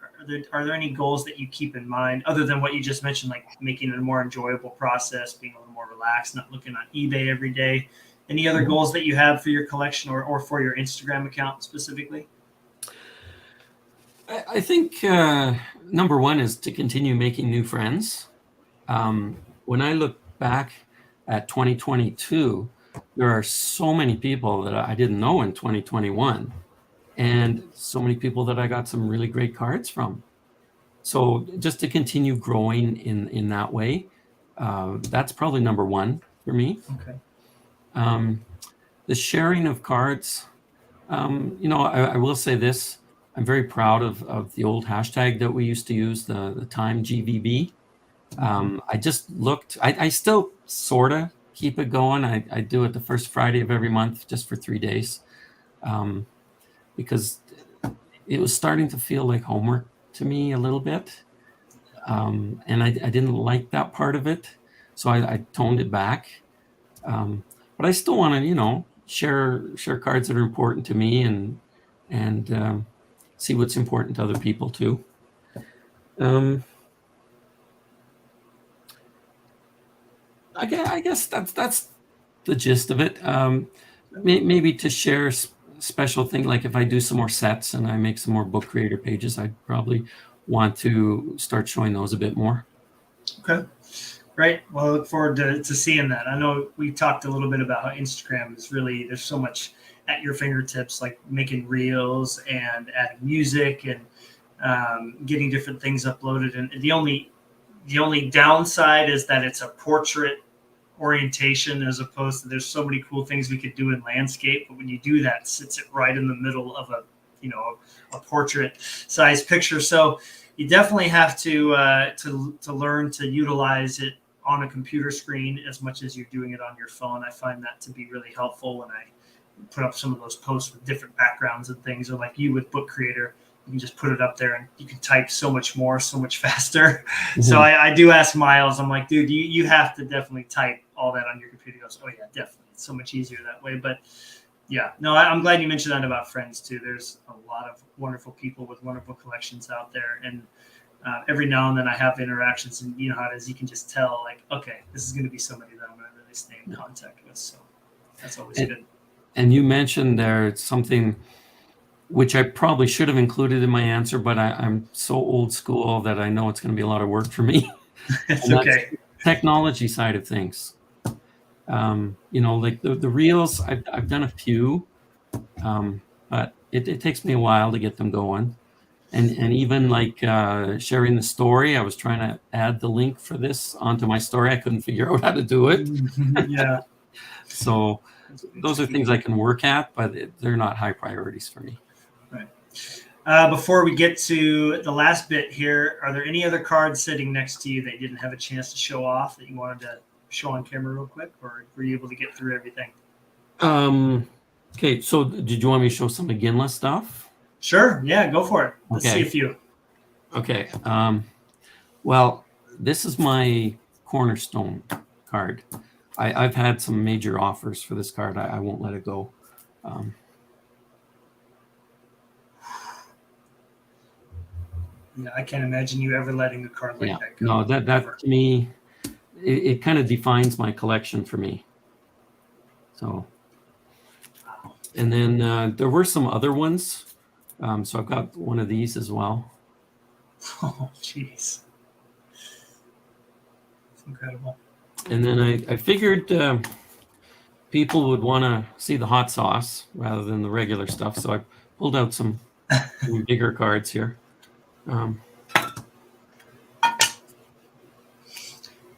are there any goals that you keep in mind other than what you just mentioned, like making it a more enjoyable process, being a little more relaxed, not looking on eBay every day? Any other goals that you have for your collection or for your Instagram account specifically? I think number one is to continue making new friends. When I look back at 2022, there are so many people that I didn't know in 2021, and so many people that I got some really great cards from. So just to continue growing in that way, that's probably number one for me. Okay. The sharing of cards, I will say this. I'm very proud of the old hashtag that we used to use, the time GVB. I just looked, I still sort of keep it going. I do it the first Friday of every month just for 3 days, because it was starting to feel like homework to me a little bit. And I didn't like that part of it. So I toned it back. But I still want to, share cards that are important to me and see what's important to other people too. I guess that's the gist of it. Maybe to share special thing, like if I do some more sets and I make some more book creator pages, I'd probably want to start showing those a bit more. Okay. Great. Well, I look forward to seeing that. I know we talked a little bit about how Instagram is really, there's so much at your fingertips, like making reels and adding music and getting different things uploaded. And the only downside is that it's a portrait orientation as opposed to, there's so many cool things we could do in landscape. But when you do that, it sits it right in the middle of a portrait size picture. So you definitely have to learn to utilize it on a computer screen as much as you're doing it on your phone. I find that to be really helpful when I put up some of those posts with different backgrounds and things, or like you with Book Creator, you can just put it up there and you can type so much more, so much faster. Mm-hmm. So I do ask Miles, I'm like, dude, you have to definitely type all that on your computer. He goes, oh yeah, definitely. It's so much easier that way. But yeah, no, I'm glad you mentioned that about friends too. There's a lot of wonderful people with wonderful collections out there. And every now and then I have interactions, and you know how it is. You can just tell, like, okay, this is going to be somebody that I'm going to really stay in contact with. So that's always good. And you mentioned there something which I probably should have included in my answer, but I'm so old school that I know it's going to be a lot of work for me. It's okay. Technology side of things. Like the reels, I've done a few, but it takes me a while to get them going. And even like sharing the story, I was trying to add the link for this onto my story. I couldn't figure out how to do it. Yeah. So those are things I can work at, but they're not high priorities for me. Right. Before we get to the last bit here, are there any other cards sitting next to you that you didn't have a chance to show off that you wanted to show on camera real quick, or were you able to get through everything? Okay, so did you want me to show some Iginla stuff? Sure. Yeah, go for it. Let's see a few. Okay. Well, this is my cornerstone card. I've had some major offers for this card. I won't let it go. Yeah, I can't imagine you ever letting a card like that go. No, that to me, it kind of defines my collection for me. So, and then there were some other ones. So I've got one of these as well. Oh, jeez. It's incredible. And then I figured people would want to see the hot sauce rather than the regular stuff. So I pulled out some bigger cards here.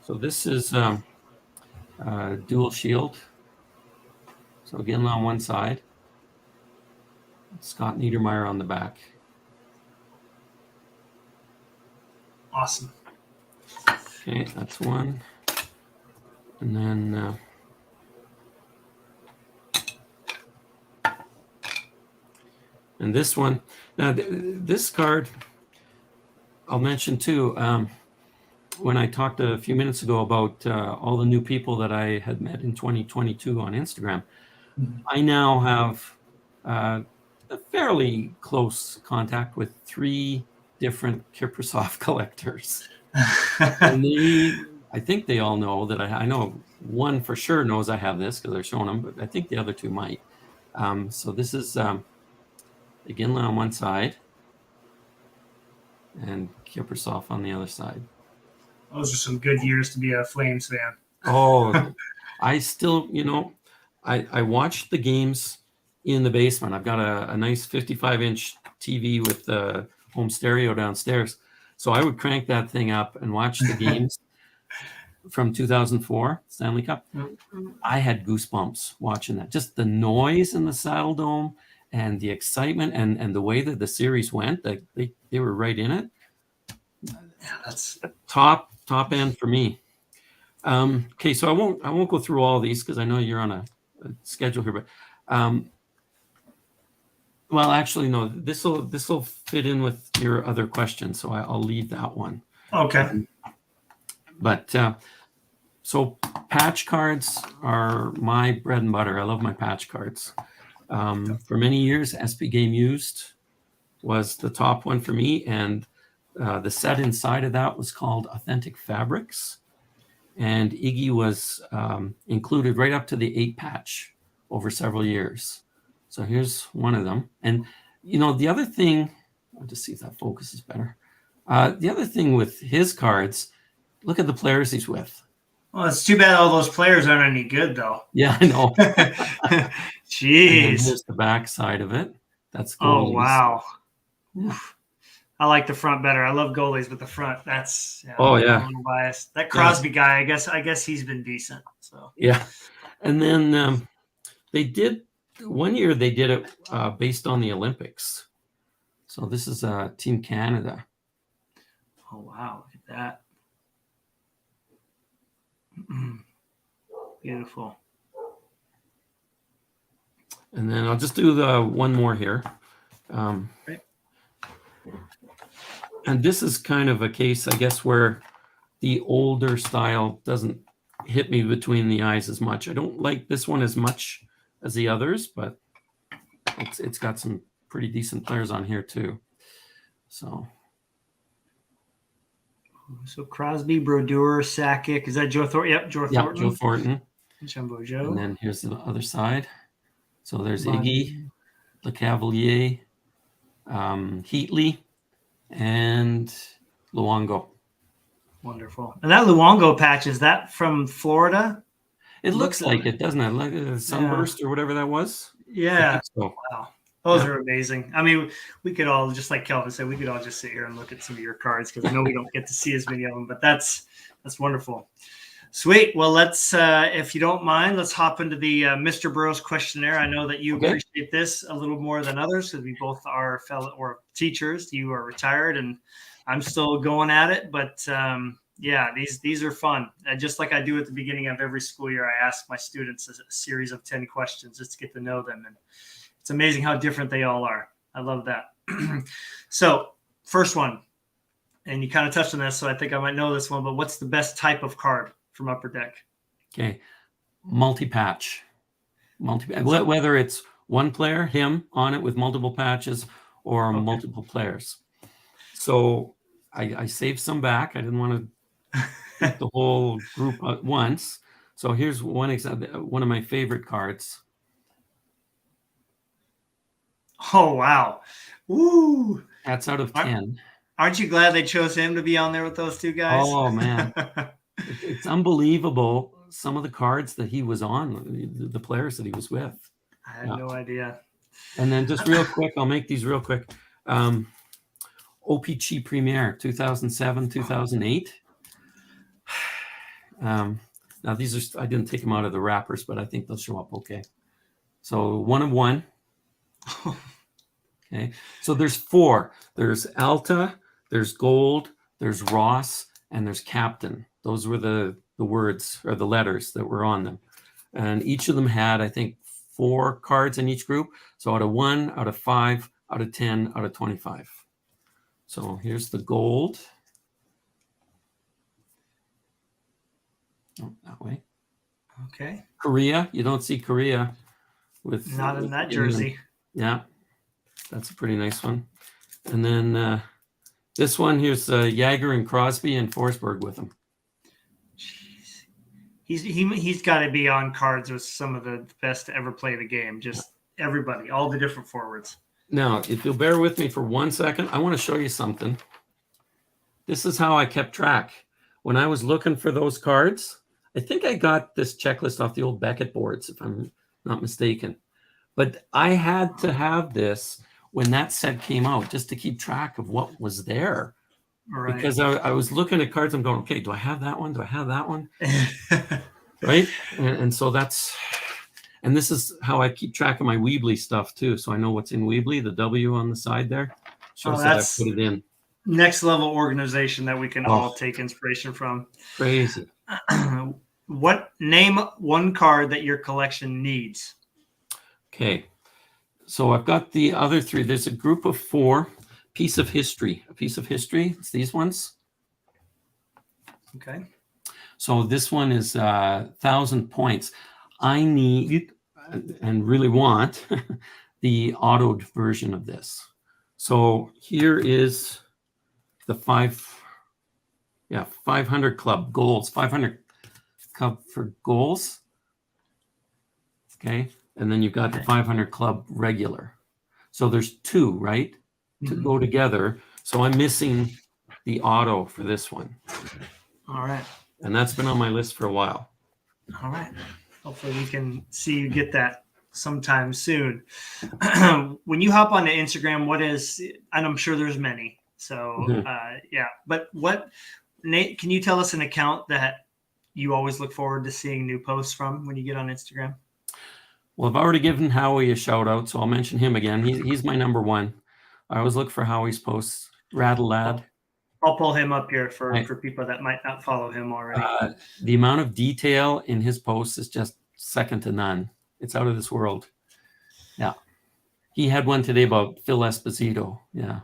So this is dual shield. So again, on one side, Scott Niedermayer on the back. Awesome. Okay, that's one. And then and this one. Now this card, I'll mention too. When I talked a few minutes ago about all the new people that I had met in 2022 on Instagram, I now have a fairly close contact with 3 different Kiprasov collectors. And I think they all know that I know one for sure knows I have this because they're showing them, but I think the other 2 might. So this is Iginla on one side and Kiprasov on the other side. Those are some good years to be a Flames fan. Oh, I still, I watched the games in the basement. I've got a nice 55-inch TV with the home stereo downstairs. So I would crank that thing up and watch the games from 2004 Stanley Cup. I had goosebumps watching that. Just the noise in the Saddle Dome and the excitement and the way that the series went, they were right in it. Yeah, that's top end for me. Okay, so I won't go through all these because I know you're on a schedule here, but well, actually, no. This will fit in with your other question, so I'll leave that one. Okay. But so patch cards are my bread and butter. I love my patch cards. For many years, SP Game Used was the top one for me, and the set inside of that was called Authentic Fabrics, and Iggy was included right up to the 8 patch over several years. So here's one of them. And, the other thing, I'll just see if that focuses better. The other thing with his cards, Look at the players he's with. Well, it's too bad all those players aren't any good, though. Yeah, I know. And then Jeez. here's the back side of it. That's Oh, goalies. wow. Yeah. I like the front better. I love goalies, but the front, that's Oh, yeah. I'm a little biased. That Crosby guy, I guess he's been decent. So Yeah. And then they did one year they did it based on the Olympics. So this is Team Canada. oh wow, look at that. Beautiful. And then I'll just do the one more here. Right. And this is kind of a case, I guess, where the older style doesn't hit me between the eyes as much. I don't like this one as much as the others, but it's got some pretty decent players on here too. So Crosby, Brodeur, Sakic. Is that Joe Thornton? Yep, Joe Thornton. Joe Thornton. Jumbo Joe. And then here's the other side. So there's Bonnie. Iggy, LeCavalier, Heatley, and Luongo. Wonderful. And that Luongo patch, is that from Florida? It looks like it, doesn't it? Like a sunburst or whatever that was. Yeah. So. Wow. Those are amazing. I mean, we could all, just like Kelvin said, we could all just sit here and look at some of your cards because I know we don't get to see as many of them, but that's wonderful. Sweet. Well, let's, if you don't mind, let's hop into the Mr. Burrows questionnaire. I know that you appreciate this a little more than others because we both are fellow or teachers. You are retired and I'm still going at it, but yeah, these are fun. Just like I do at the beginning of every school year, I ask my students a series of 10 questions just to get to know them. And it's amazing how different they all are. I love that. So first one, and you kind of touched on this, so I think I might know this one, but what's the best type of card from Upper Deck? Okay. Multi-patch. Whether it's one player, him on it with multiple patches, or multiple players. So I saved some back. I didn't want to get the whole group at once. So here's one example, one of my favorite cards. Oh, wow. Woo. That's out of 10. Aren't you glad they chose him to be on there with those two guys? Oh, man. It's unbelievable, some of the cards that he was on, the players that he was with. I had no idea. And then just real quick, I'll make these real quick. OPC Premier 2007, 2008. Now these are, I didn't take them out of the wrappers, but I think they'll show up okay. So 1 of 1. Okay, so there's 4. There's Alta, there's Gold, there's Ross, and there's Captain. Those were the words or the letters that were on them. And each of them had, I think, 4 cards in each group. So out of 1, out of 5, out of 10, out of 25. So here's the Gold. Oh, that way. Okay. Korea. You don't see Korea with not in that jersey. Yeah, that's a pretty nice one. And then this one, here's Jagger and Crosby and Forsberg with him. Jeez. He's got to be on cards with some of the best to ever play the game. Just everybody, all the different forwards. Now, if you'll bear with me for 1 second, I want to show you something. This is how I kept track. When I was looking for those cards, I think I got this checklist off the old Beckett boards, if I'm not mistaken. But I had to have this when that set came out just to keep track of what was there. Right. Because I was looking at cards, I'm going, okay, do I have that one? Do I have that one? Right? And so that's... And this is how I keep track of my Weebly stuff too. So I know what's in Weebly, the W on the side there. Shows that I put it in. Next level organization that we can all take inspiration from. Crazy. Name one card that your collection needs? Okay. So I've got the other 3. There's a group of 4. Piece of history. A piece of history. It's these ones. Okay. So this one is 1,000 points. I need and really want the autoed version of this. So here is the 500 club goals, 500 club for goals. Okay. And then you've got the 500 club regular. So there's 2, right? To go together. So I'm missing the auto for this one. All right. And that's been on my list for a while. All right. Hopefully we can see you get that sometime soon. When you hop onto Instagram, what is, and I'm sure there's many. So Mhm. yeah, but what, Nate, can you tell us an account that you always look forward to seeing new posts from when you get on Instagram? Well, I've already given Howie a shout out, so I'll mention him again. He's my number one. I always look for Howie's posts. Rattle Lad. I'll pull him up here for I, people that might not follow him already. the amount of detail in his posts is just second to none. It's out of this world. Yeah. He had one today about Phil Esposito. Yeah.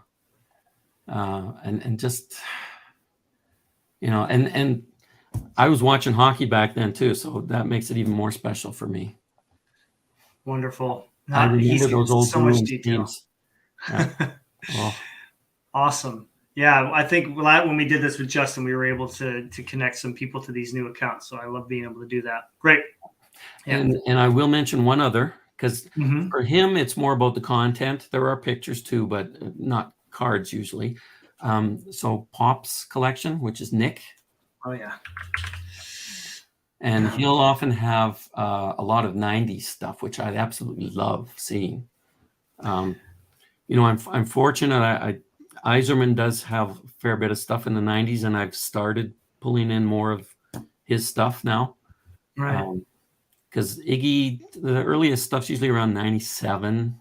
And just, and I was watching hockey back then too, so that makes it even more special for me. Wonderful. I remember those old so much Bruins detail. teams. Yeah. Oh. Awesome. Yeah, I think when we did this with Justin, we were able to connect some people to these new accounts. So I love being able to do that. Great. Yeah. And I will mention one other, because Mm-hmm. for him, it's more about the content. There are pictures too, but not cards usually. So Pop's collection, which is Nick. Oh, yeah. And he'll often have a lot of 90s stuff, which I absolutely love seeing. I'm fortunate. Iserman does have a fair bit of stuff in the 90s, and I've started pulling in more of his stuff now. Right. Because Iggy, the earliest stuff's usually around 97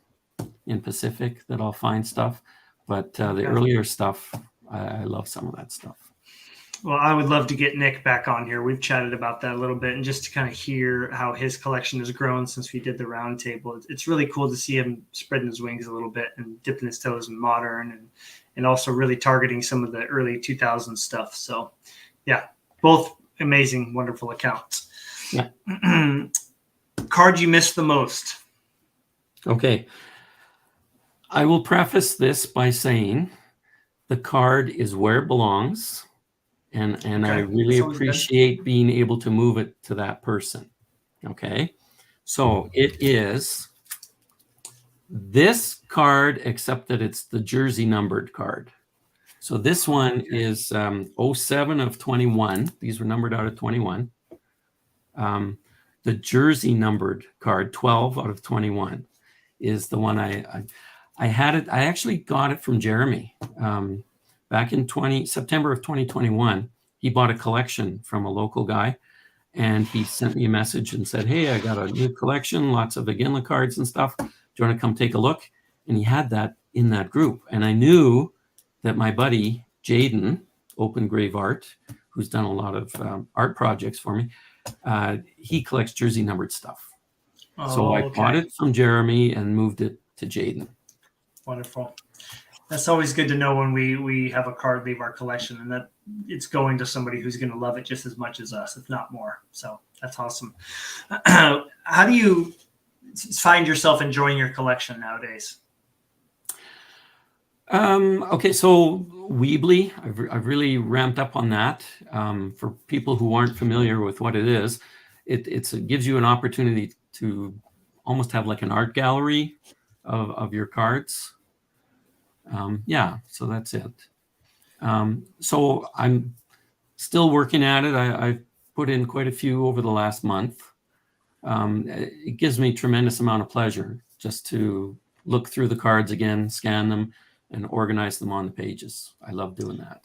in Pacific that I'll find stuff. But the earlier stuff, I love some of that stuff. Well, I would love to get Nick back on here. We've chatted about that a little bit, and just to kind of hear how his collection has grown since we did the roundtable. It's really cool to see him spreading his wings a little bit and dipping his toes in modern, and also really targeting some of the early 2000s stuff. So, yeah, both amazing, wonderful accounts. Yeah. Card you missed the most? Okay. I will preface this by saying the card is where it belongs. And okay. I really appreciate being able to move it to that person. Okay. So it is this card, except that it's the jersey numbered card. So this one is 07 of 21. These were numbered out of 21. The jersey numbered card, 12 out of 21, is the one I had it. I actually got it from Jeremy. Back in September of 2021, he bought a collection from a local guy, and he sent me a message and said, "Hey, I got a new collection, lots of Iginla cards and stuff. Do you want to come take a look?" And he had that in that group. And I knew that my buddy, Jaden, Open Grave Art, who's done a lot of art projects for me, he collects jersey numbered stuff. So I bought it from Jeremy and moved it to Jaden. Wonderful. That's always good to know when we have a card leave our collection, and that it's going to somebody who's going to love it just as much as us, if not more. So that's awesome. How do you find yourself enjoying your collection nowadays? Okay, so Weebly, I've really ramped up on that. For people who aren't familiar with what it is, it gives you an opportunity to almost have like an art gallery of your cards. So that's it. So I'm still working at it. I've put in quite a few over the last month. It gives me a tremendous amount of pleasure just to look through the cards again, scan them, and organize them on the pages. I love doing that.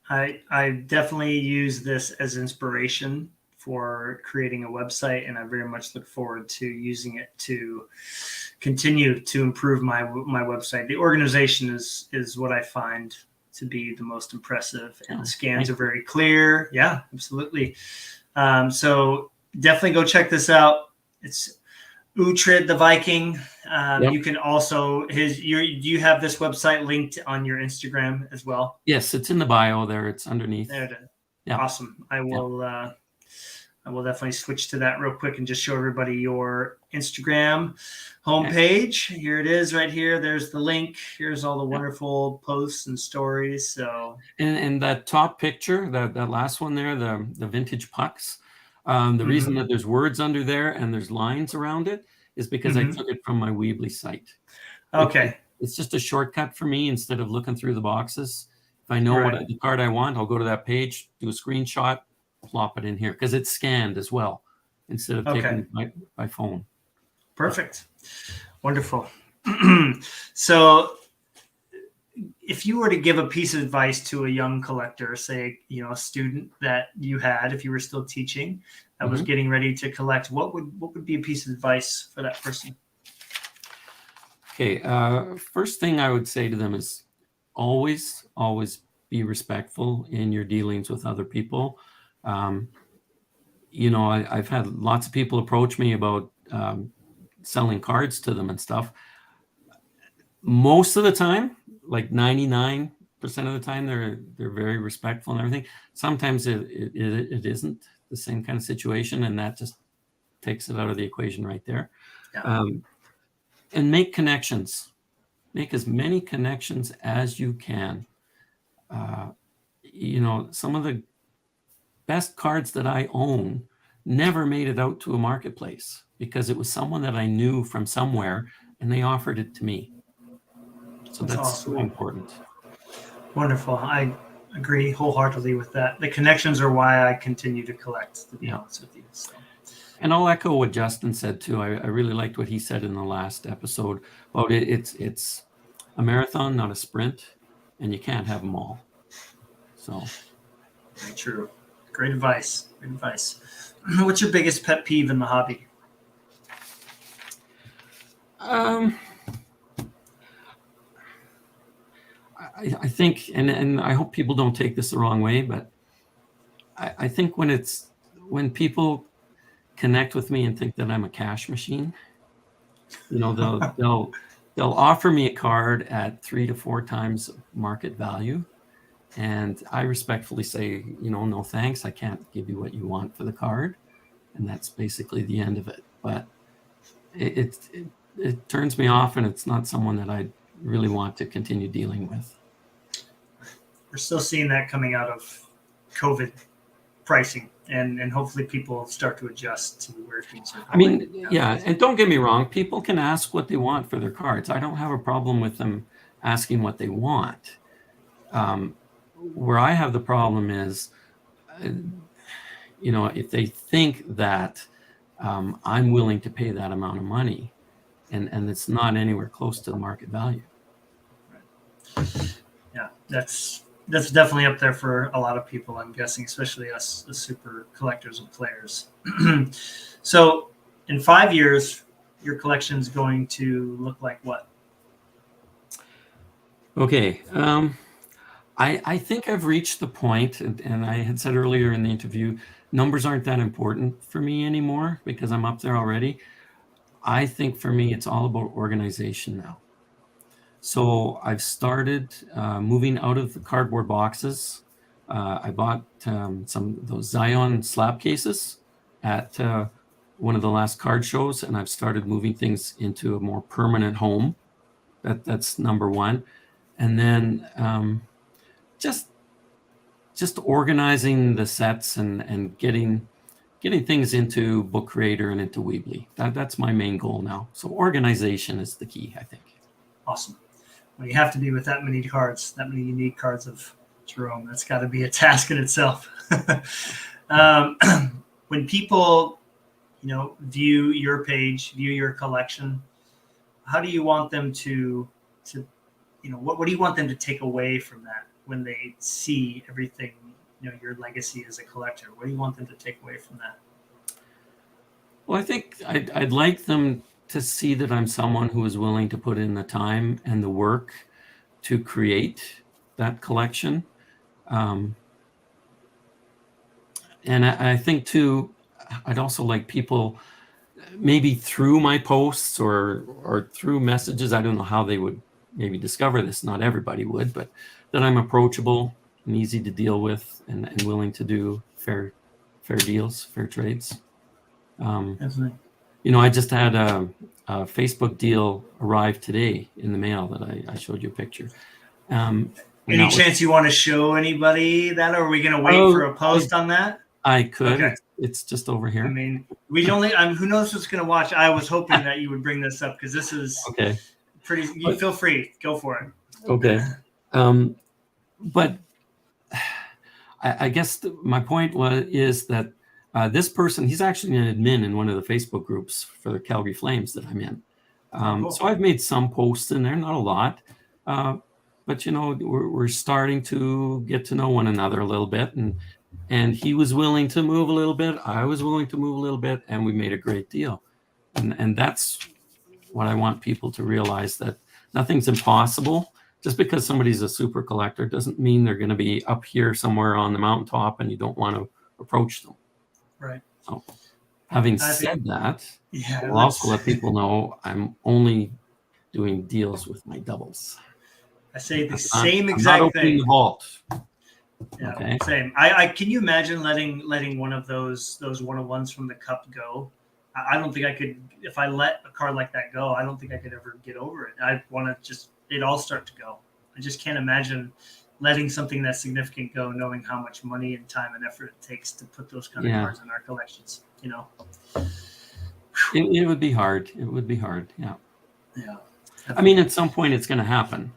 I definitely use this as inspiration for creating a website, and I very much look forward to using it to continue to improve my website. The organization is what I find to be the most impressive, and the scans are very clear. Yeah, absolutely. So definitely go check this out. It's Uhtred the Viking. Yep. You can also do you have this website linked on your Instagram as well? Yes, it's in the bio there. It's underneath. There it is. Yeah. Awesome. I will definitely switch to that real quick and just show everybody your Instagram homepage. Here it is right here. There's the link. Here's all the wonderful posts and stories. So and that top picture, that last one there, the vintage pucks. The reason that there's words under there and there's lines around it is because I took it from my Weebly site. Okay. It's just a shortcut for me. Instead of looking through the boxes, If I know Right. the card I want, I'll go to that page, do a screenshot, plop it in here because it's scanned as well instead of Okay. taking by phone. Perfect. Wonderful. So if you were to give a piece of advice to a young collector, say, a student that you had, if you were still teaching, that was Mhm. getting ready to collect, what would be a piece of advice for that person? Okay. First thing I would say to them is always, always be respectful in your dealings with other people. Um, I've had lots of people approach me about selling cards to them and stuff. Most of the time, like 99% of the time, they're very respectful and everything. Sometimes it isn't the same kind of situation, and that just takes it out of the equation right there. Yeah. And make connections. Make as many connections as you can. Some of the best cards that I own never made it out to a marketplace because it was someone that I knew from somewhere and they offered it to me. So That's that's so awesome. important. Wonderful. I agree wholeheartedly with that. The connections are why I continue to collect, to be honest with you. So. And I'll echo what Justin said too. I really liked what he said in the last episode about it. It's a marathon, not a sprint, and you can't have them all. So Very true. Great advice. Great advice. What's your biggest pet peeve in the hobby? I think, and I hope people don't take this the wrong way, but I think when people connect with me and think that I'm a cash machine, they'll offer me a card at 3 to 4 times market value, and I respectfully say, no thanks, I can't give you what you want for the card, and that's basically the end of it. But it turns me off, and it's not someone that I really want to continue dealing with. We're still seeing that coming out of COVID pricing, and hopefully people start to adjust to where things are going. I mean, yeah, and don't get me wrong, people can ask what they want for their cards. I don't have a problem with them asking what they want. Where I have the problem is, if they think that I'm willing to pay that amount of money, and it's not anywhere close to the market value. Yeah, that's definitely up there for a lot of people, I'm guessing, especially us, the super collectors and players. So in 5 years, your collection's going to look like what? Okay. I think I've reached the point, and I had said earlier in the interview, numbers aren't that important for me anymore because I'm up there already. I think for me, it's all about organization now. So I've started moving out of the cardboard boxes. I bought some of those Zion slab cases at one of the last card shows, and I've started moving things into a more permanent home. That's number one. And then just organizing the sets and getting things into Book Creator and into Weebly. That's my main goal now. So organization is the key, I think. Awesome. Well, you have to be with that many cards, that many unique cards of Jerome. That's got to be a task in itself. When people, view your page, view your collection, how do you want them to what do you want them to take away from that when they see everything, your legacy as a collector? What do you want them to take away from that? Well, I think I'd like them to see that I'm someone who is willing to put in the time and the work to create that collection. And I think too, I'd also like people maybe through my posts or through messages, I don't know how they would maybe discover this, not everybody would, but that I'm approachable and easy to deal with and willing to do fair deals, fair trades. Definitely. I just had a Facebook deal arrive today in the mail that I showed you a picture. Any chance you want to show anybody that, or are we going to wait for a post on that? I could. Okay. It's just over here. I mean, we only. Who knows what's going to watch? I was hoping that you would bring this up because this is okay. Pretty. You feel free. Go for it. Okay. but I guess my point is that this person, he's actually an admin in one of the Facebook groups for the Calgary Flames that I'm in. Cool. So I've made some posts in there, not a lot, but we're starting to get to know one another a little bit, and he was willing to move a little bit, I was willing to move a little bit, and we made a great deal. And that's what I want people to realize, that nothing's impossible. Just because somebody's a super collector doesn't mean they're going to be up here somewhere on the mountaintop and you don't want to approach them. Right. So, having said that, I'll also let people know I'm only doing deals with my doubles. I say the I'm exact not opening thing. the vault. Yeah, Okay. same. I can you imagine letting one of those one-on-ones from the cup go? I don't think I could. If I let a card like that go, I don't think I could ever get over it. I want to just it all start to go. I just can't imagine letting something that significant go, knowing how much money and time and effort it takes to put those kind of cards in our collections. It would be hard. It would be hard. Yeah. Yeah. I mean, at some point, it's going to happen.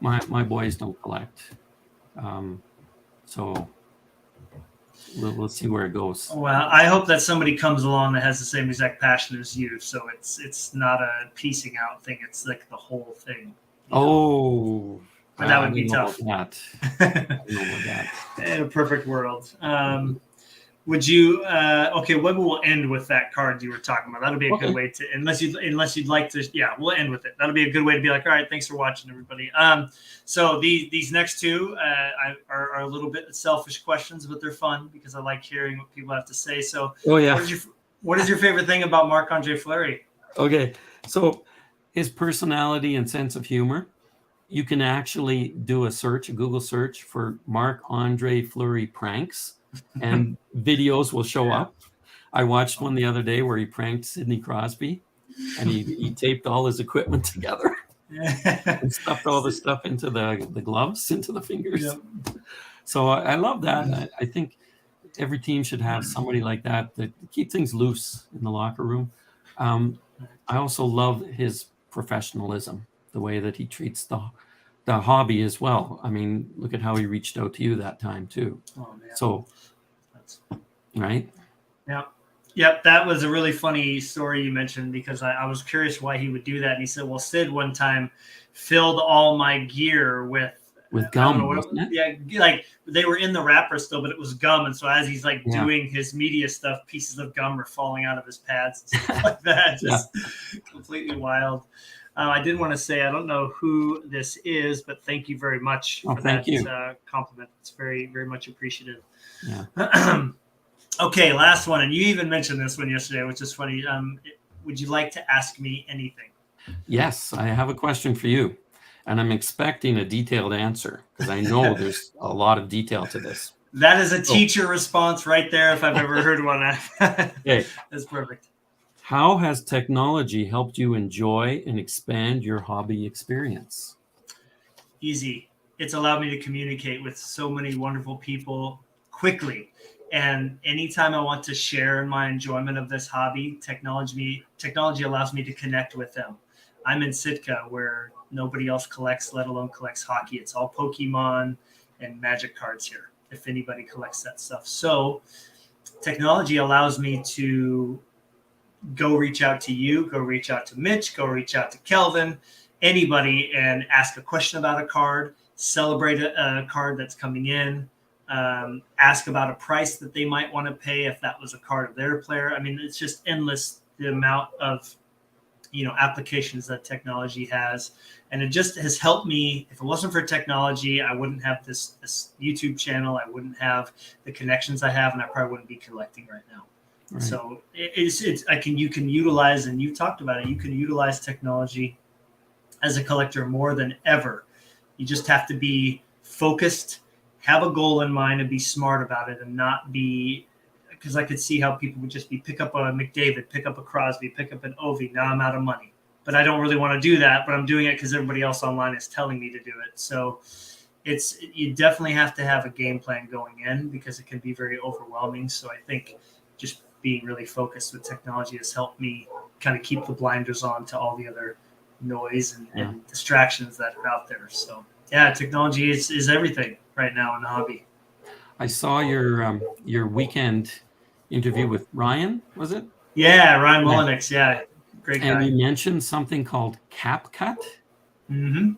My boys don't collect, so we'll see where it goes. Well, I hope that somebody comes along that has the same exact passion as you. So it's not a piecing out thing. It's like the whole thing. Oh, but that would be tough. I don't know about that. In a perfect world. Would you? Okay, maybe we'll end with that card you were talking about. That'll be a good way to, unless you'd like to. Yeah, we'll end with it. That'll be a good way to be like, all right, thanks for watching, everybody. So these next two are a little bit selfish questions, but they're fun because I like hearing what people have to say. So, what is your favorite thing about Marc-Andre Fleury? Okay, so his personality and sense of humor. You can actually do a Google search for Marc-Andre Fleury pranks, and videos will show up. I watched one the other day where he pranked Sidney Crosby, and he taped all his equipment together and stuffed all the stuff into the gloves, into the fingers. Yep. So I love that. I think every team should have somebody like that keep things loose in the locker room. I also love his professionalism, the way that he treats the hobby as well. I mean, look at how he reached out to you that time too. Oh, man. So, right? Yeah. Yep. That was a really funny story you mentioned, because I was curious why he would do that. And he said, well, Sid one time filled all my gear with gum, wasn't it? Yeah, like they were in the wrapper still, but it was gum. And so as he's like doing his media stuff, pieces of gum are falling out of his pads and stuff like that. Just completely wild. I did want to say, I don't know who this is, but thank you very much for that compliment. It's very, very much appreciative. Yeah. Okay, last one. And you even mentioned this one yesterday, which is funny. Would you like to ask me anything? Yes, I have a question for you. And I'm expecting a detailed answer, because I know there's a lot of detail to this. That is a teacher response right there, if I've ever heard one. Okay. That's perfect. How has technology helped you enjoy and expand your hobby experience? Easy. It's allowed me to communicate with so many wonderful people quickly. And anytime I want to share my enjoyment of this hobby, technology allows me to connect with them. I'm in Sitka, where nobody else collects, let alone collects hockey. It's all Pokemon and Magic cards here, if anybody collects that stuff. So technology allows me to go reach out to you, go reach out to Mitch, go reach out to Kelvin, anybody, and ask a question about a card, celebrate a card that's coming in, ask about a price that they might want to pay if that was a card of their player. I mean, it's just endless, the amount of applications that technology has. And it just has helped me. If it wasn't for technology, I wouldn't have this YouTube channel. I wouldn't have the connections I have, and I probably wouldn't be collecting right now. Right. So you can utilize, and you talked about it, you can utilize technology as a collector more than ever. You just have to be focused, have a goal in mind, and be smart about it, and not be, because I could see how people would just be pick up a McDavid, pick up a Crosby, pick up an Ovi. Now I'm out of money, but I don't really want to do that. But I'm doing it because everybody else online is telling me to do it. So you definitely have to have a game plan going in, because it can be very overwhelming. So I think just being really focused with technology has helped me kind of keep the blinders on to all the other noise and distractions that are out there. So Yeah, technology is everything right now in the hobby. I saw your weekend interview with Ryan, was it? Yeah, Ryan Yeah. Mullenix. Yeah, great And guy. you mentioned something called CapCut. Hmm.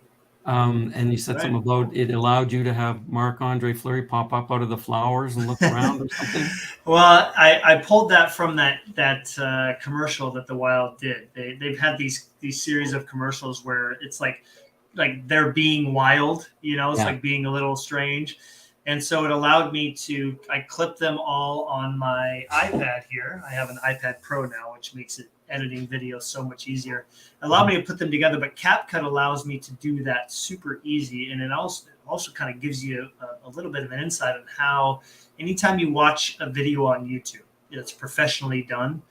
And you That's said right. something about it allowed you to have Marc-Andre Fleury pop up out of the flowers and look around or something. Well, I pulled that from that commercial that the Wild did. They've had these series of commercials where it's like they're being wild, it's Yeah. like being a little strange. And so it allowed me to, I clipped them all on my iPad here. I have an iPad Pro now, which makes it editing video so much easier. It allowed me to put them together, but CapCut allows me to do that super easy. And it also kind of gives you a little bit of an insight on how anytime you watch a video on YouTube that's professionally done,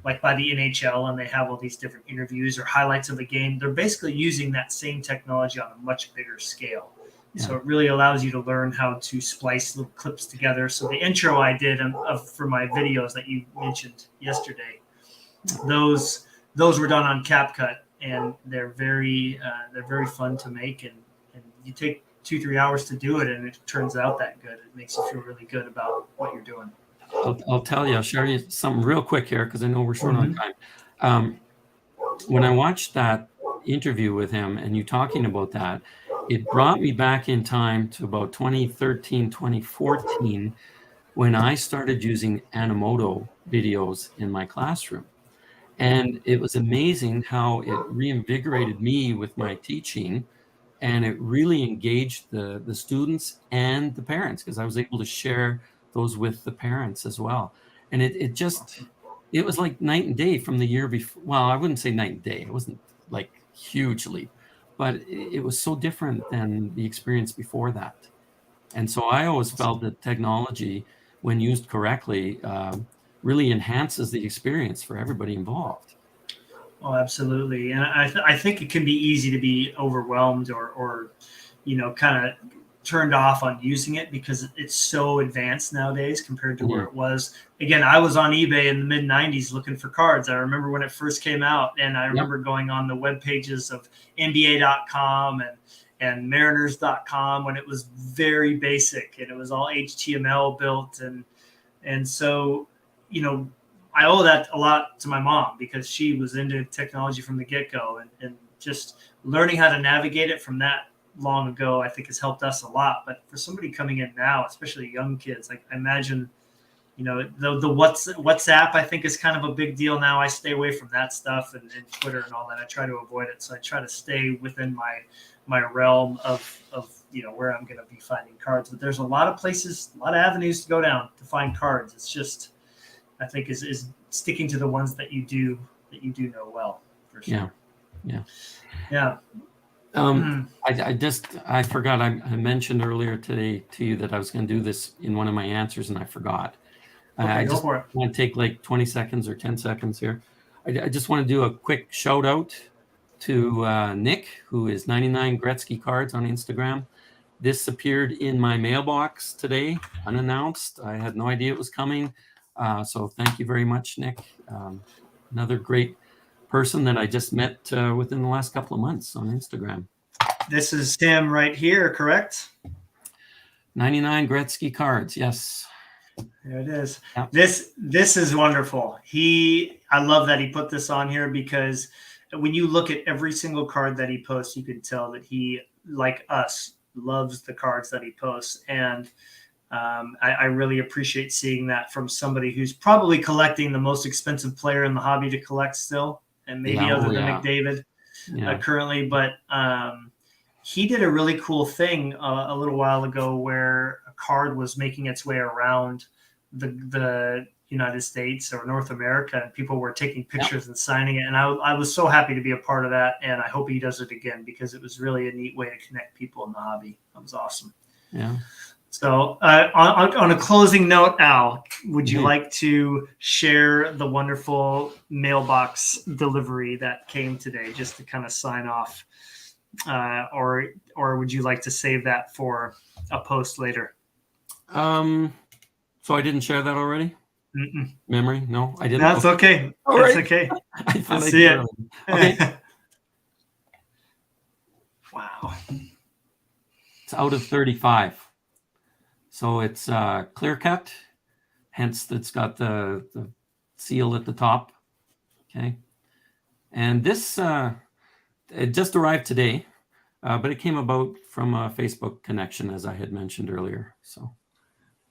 like by the NHL, and they have all these different interviews or highlights of the game, they're basically using that same technology on a much bigger scale. Yeah. So it really allows you to learn how to splice little clips together. So the intro I did for my videos that you mentioned yesterday, those were done on CapCut, and they're very fun to make, and you take 2-3 hours to do it, and it turns out that good. It makes you feel really good about what you're doing. I'll tell you, I'll share you something real quick here because I know we're short on Mhm. time. When I watched that interview with him and you talking about that, it brought me back in time to about 2013, 2014, when I started using Animoto videos in my classroom. And it was amazing how it reinvigorated me with my teaching, and it really engaged the students and the parents because I was able to share those with the parents as well. And it was like night and day from the year before. Well, I wouldn't say night and day. It wasn't like hugely, but it was so different than the experience before that. And so I always felt that technology, when used correctly, really enhances the experience for everybody involved. Oh, absolutely. And I think it can be easy to be overwhelmed or kind of turned off on using it because it's so advanced nowadays compared to where Mhm. it was. Again, I was on eBay in the mid 90s looking for cards. I remember when it first came out, and I Yep. remember going on the web pages of NBA.com and Mariners.com when it was very basic and it was all HTML built, and so, you know, I owe that a lot to my mom because she was into technology from the get go, and just learning how to navigate it from that long ago, I think has helped us a lot. But for somebody coming in now, especially young kids, like I imagine, the WhatsApp, I think is kind of a big deal now. I stay away from that stuff and Twitter and all that. I try to avoid it. So I try to stay within my realm of where I'm going to be finding cards. But there's a lot of places, a lot of avenues to go down to find cards. It's just, I think, is sticking to the ones that you do know well, for Yeah. sure. Yeah. Yeah. I forgot. I mentioned earlier today to you that I was going to do this in one of my answers, and I forgot. Okay, I go just for it. want to take like 20 seconds or 10 seconds here. I just want to do a quick shout out to Nick, who is 99 Gretzky Cards on Instagram. This appeared in my mailbox today, unannounced. I had no idea it was coming. So thank you very much, Nick. Another great person that I just met within the last couple of months on Instagram. This is him right here, correct? 99 Gretzky Cards, yes. There it is. Yep. This is wonderful. I love that he put this on here because when you look at every single card that he posts, you can tell that he, like us, loves the cards that he posts. And I really appreciate seeing that from somebody who's probably collecting the most expensive player in the hobby to collect still, and maybe other than McDavid currently. But he did a really cool thing a little while ago where a card was making its way around the United States or North America, and people were taking pictures and signing it. And I was so happy to be a part of that, and I hope he does it again because it was really a neat way to connect people in the hobby. That was awesome. Yeah. So on a closing note, Al, would you like to share the wonderful mailbox delivery that came today just to kind of sign off? Or would you like to save that for a post later? So I didn't share that already? Mm-mm. Memory? No, I didn't. That's okay. All That's right. okay. I see it. Okay. Wow. It's out of 35. So it's clear cut, hence it's got the seal at the top. Okay. And this, it just arrived today, but it came about from a Facebook connection, as I had mentioned earlier. So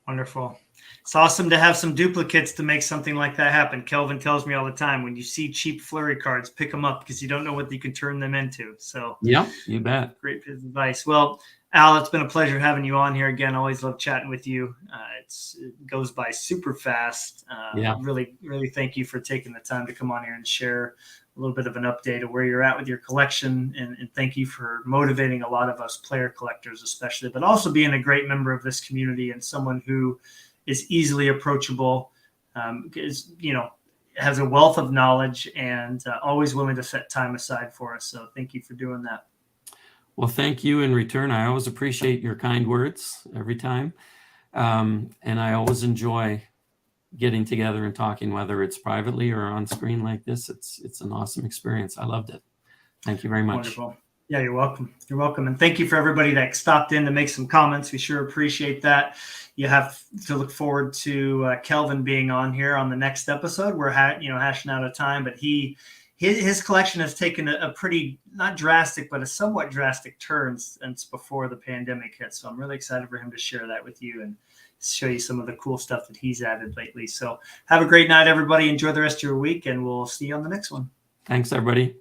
wonderful. It's awesome to have some duplicates to make something like that happen. Kelvin tells me all the time, when you see cheap Flurry cards, pick them up because you don't know what you can turn them into. So yeah, you bet. great piece of advice. Well, Al, it's been a pleasure having you on here again. Always love chatting with you. It goes by super fast. Yeah. Really, really thank you for taking the time to come on here and share a little bit of an update of where you're at with your collection. And thank you for motivating a lot of us player collectors, especially, but also being a great member of this community and someone who is easily approachable, has a wealth of knowledge and always willing to set time aside for us. So thank you for doing that. Well, thank you in return. I always appreciate your kind words every time. And I always enjoy getting together and talking, whether it's privately or on screen like this. It's an awesome experience. I loved it. Thank you very much. Wonderful. Yeah, you're welcome. You're welcome. And thank you for everybody that stopped in to make some comments. We sure appreciate that. You have to look forward to Kelvin being on here on the next episode. We're hashing out a time, but his collection has taken a pretty, not drastic, but a somewhat drastic turn since before the pandemic hit. So I'm really excited for him to share that with you and show you some of the cool stuff that he's added lately. So have a great night, everybody. Enjoy the rest of your week, and we'll see you on the next one. Thanks, everybody.